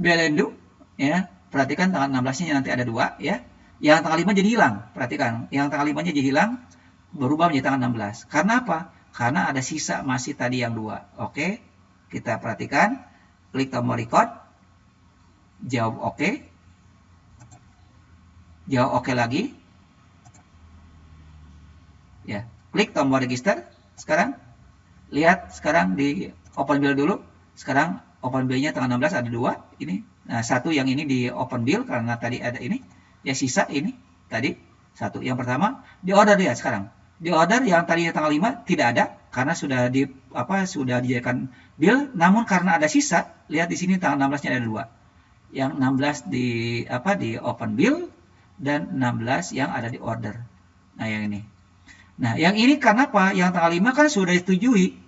Belendo ya. Perhatikan tanggal 16-nya nanti ada 2 ya. Yang tanggal 5 jadi hilang. Perhatikan, yang tanggal 5-nya jadi hilang, berubah menjadi tanggal 16. Karena apa? Karena ada sisa masih tadi yang 2. Oke, kita perhatikan. Klik tombol record. Jawab oke. Jawab oke lagi. Ya, klik tombol register. Sekarang, lihat sekarang di open bill dulu. Sekarang open bill-nya tanggal 16 ada 2. Ini. Nah, satu yang ini di open bill karena tadi ada ini. Ya sisa ini tadi satu. Yang pertama di order dia sekarang. Di order yang tadi tanggal 5 tidak ada karena sudah sudah dijadikan bill, namun karena ada sisa, lihat di sini tanggal 16-nya ada 2. Yang 16 di open bill dan 16 yang ada di order. Nah, yang ini. Nah, yang ini karena apa? Yang tanggal 5 kan sudah disetujui.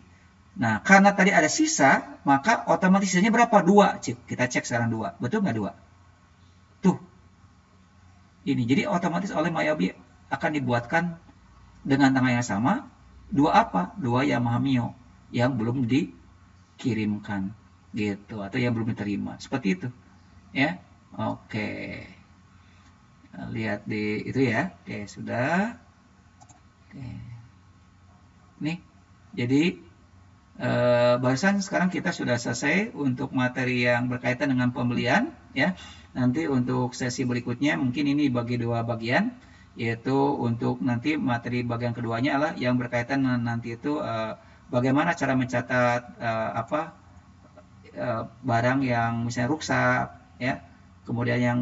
Nah, karena tadi ada sisa, maka otomatis sisanya berapa? 2. Kita cek sekarang 2. Betul nggak 2? Tuh. Ini. Jadi otomatis oleh Mayobi akan dibuatkan dengan tanggal yang sama 2 apa? 2 Yamaha Mio yang belum dikirimkan gitu atau yang belum diterima. Seperti itu. Ya. Oke. Lihat di itu ya. Oke, sudah. Oke. Nih. Jadi Barusan sekarang kita sudah selesai untuk materi yang berkaitan dengan pembelian ya. Nanti untuk sesi berikutnya mungkin ini bagi dua bagian, yaitu untuk nanti materi bagian keduanya adalah yang berkaitan dengan nanti itu bagaimana cara mencatat barang yang misalnya rusak ya. Kemudian yang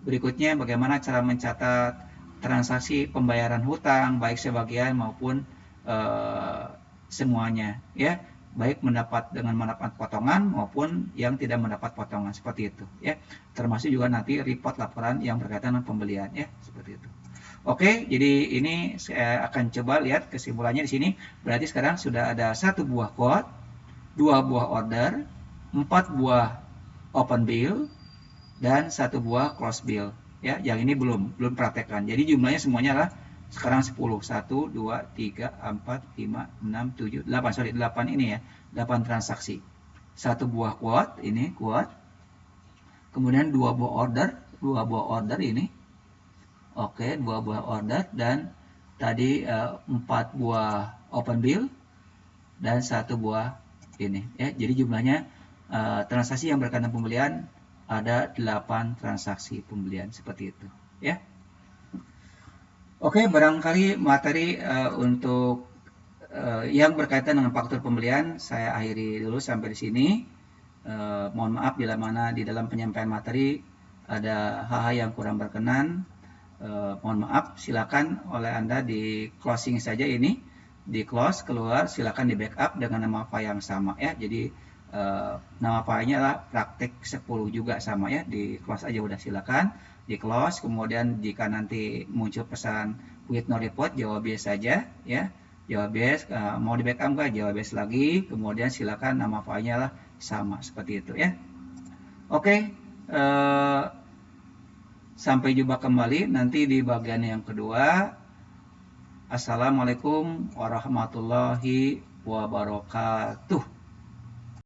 berikutnya bagaimana cara mencatat transaksi pembayaran hutang baik sebagian maupun semuanya ya, baik mendapat potongan maupun yang tidak mendapat potongan seperti itu ya, termasuk juga nanti report laporan yang berkaitan dengan pembelian ya, seperti itu. Oke, jadi ini saya akan coba lihat kesimpulannya di sini. Berarti sekarang sudah ada 1 buah quote, 2 buah order, 4 buah open bill, dan 1 buah close bill ya. Yang ini belum praktekkan. Jadi jumlahnya semuanya adalah sekarang 10. 1, 2, 3, 4, 5, 6, 7, 8. Sorry, 8 ini ya. 8 transaksi. 1 buah quote, ini quote. Kemudian 2 buah order. 2 buah order ini. Oke, 2 buah order. Dan tadi 4 buah open bill. Dan 1 buah ini. Ya. Jadi jumlahnya transaksi yang berkaitan pembelian ada 8 transaksi pembelian. Seperti itu. Ya. Oke, barangkali materi untuk yang berkaitan dengan faktur pembelian saya akhiri dulu sampai di sini. Mohon maaf bila mana di dalam penyampaian materi ada hal-hal yang kurang berkenan. Mohon maaf, silakan oleh Anda di closing saja ini, di close keluar, silakan di backup dengan nama file yang sama ya. Jadi nama filenya adalah praktek 10 juga sama ya, di close aja udah, silakan di close. Kemudian jika nanti muncul pesan with no report, jawab yes saja ya, jawab yes. Mau di backup enggak, jawab yes lagi. Kemudian silakan nama filenya lah sama seperti itu ya. Oke, sampai jumpa kembali nanti di bagian yang kedua. Assalamualaikum warahmatullahi wabarakatuh.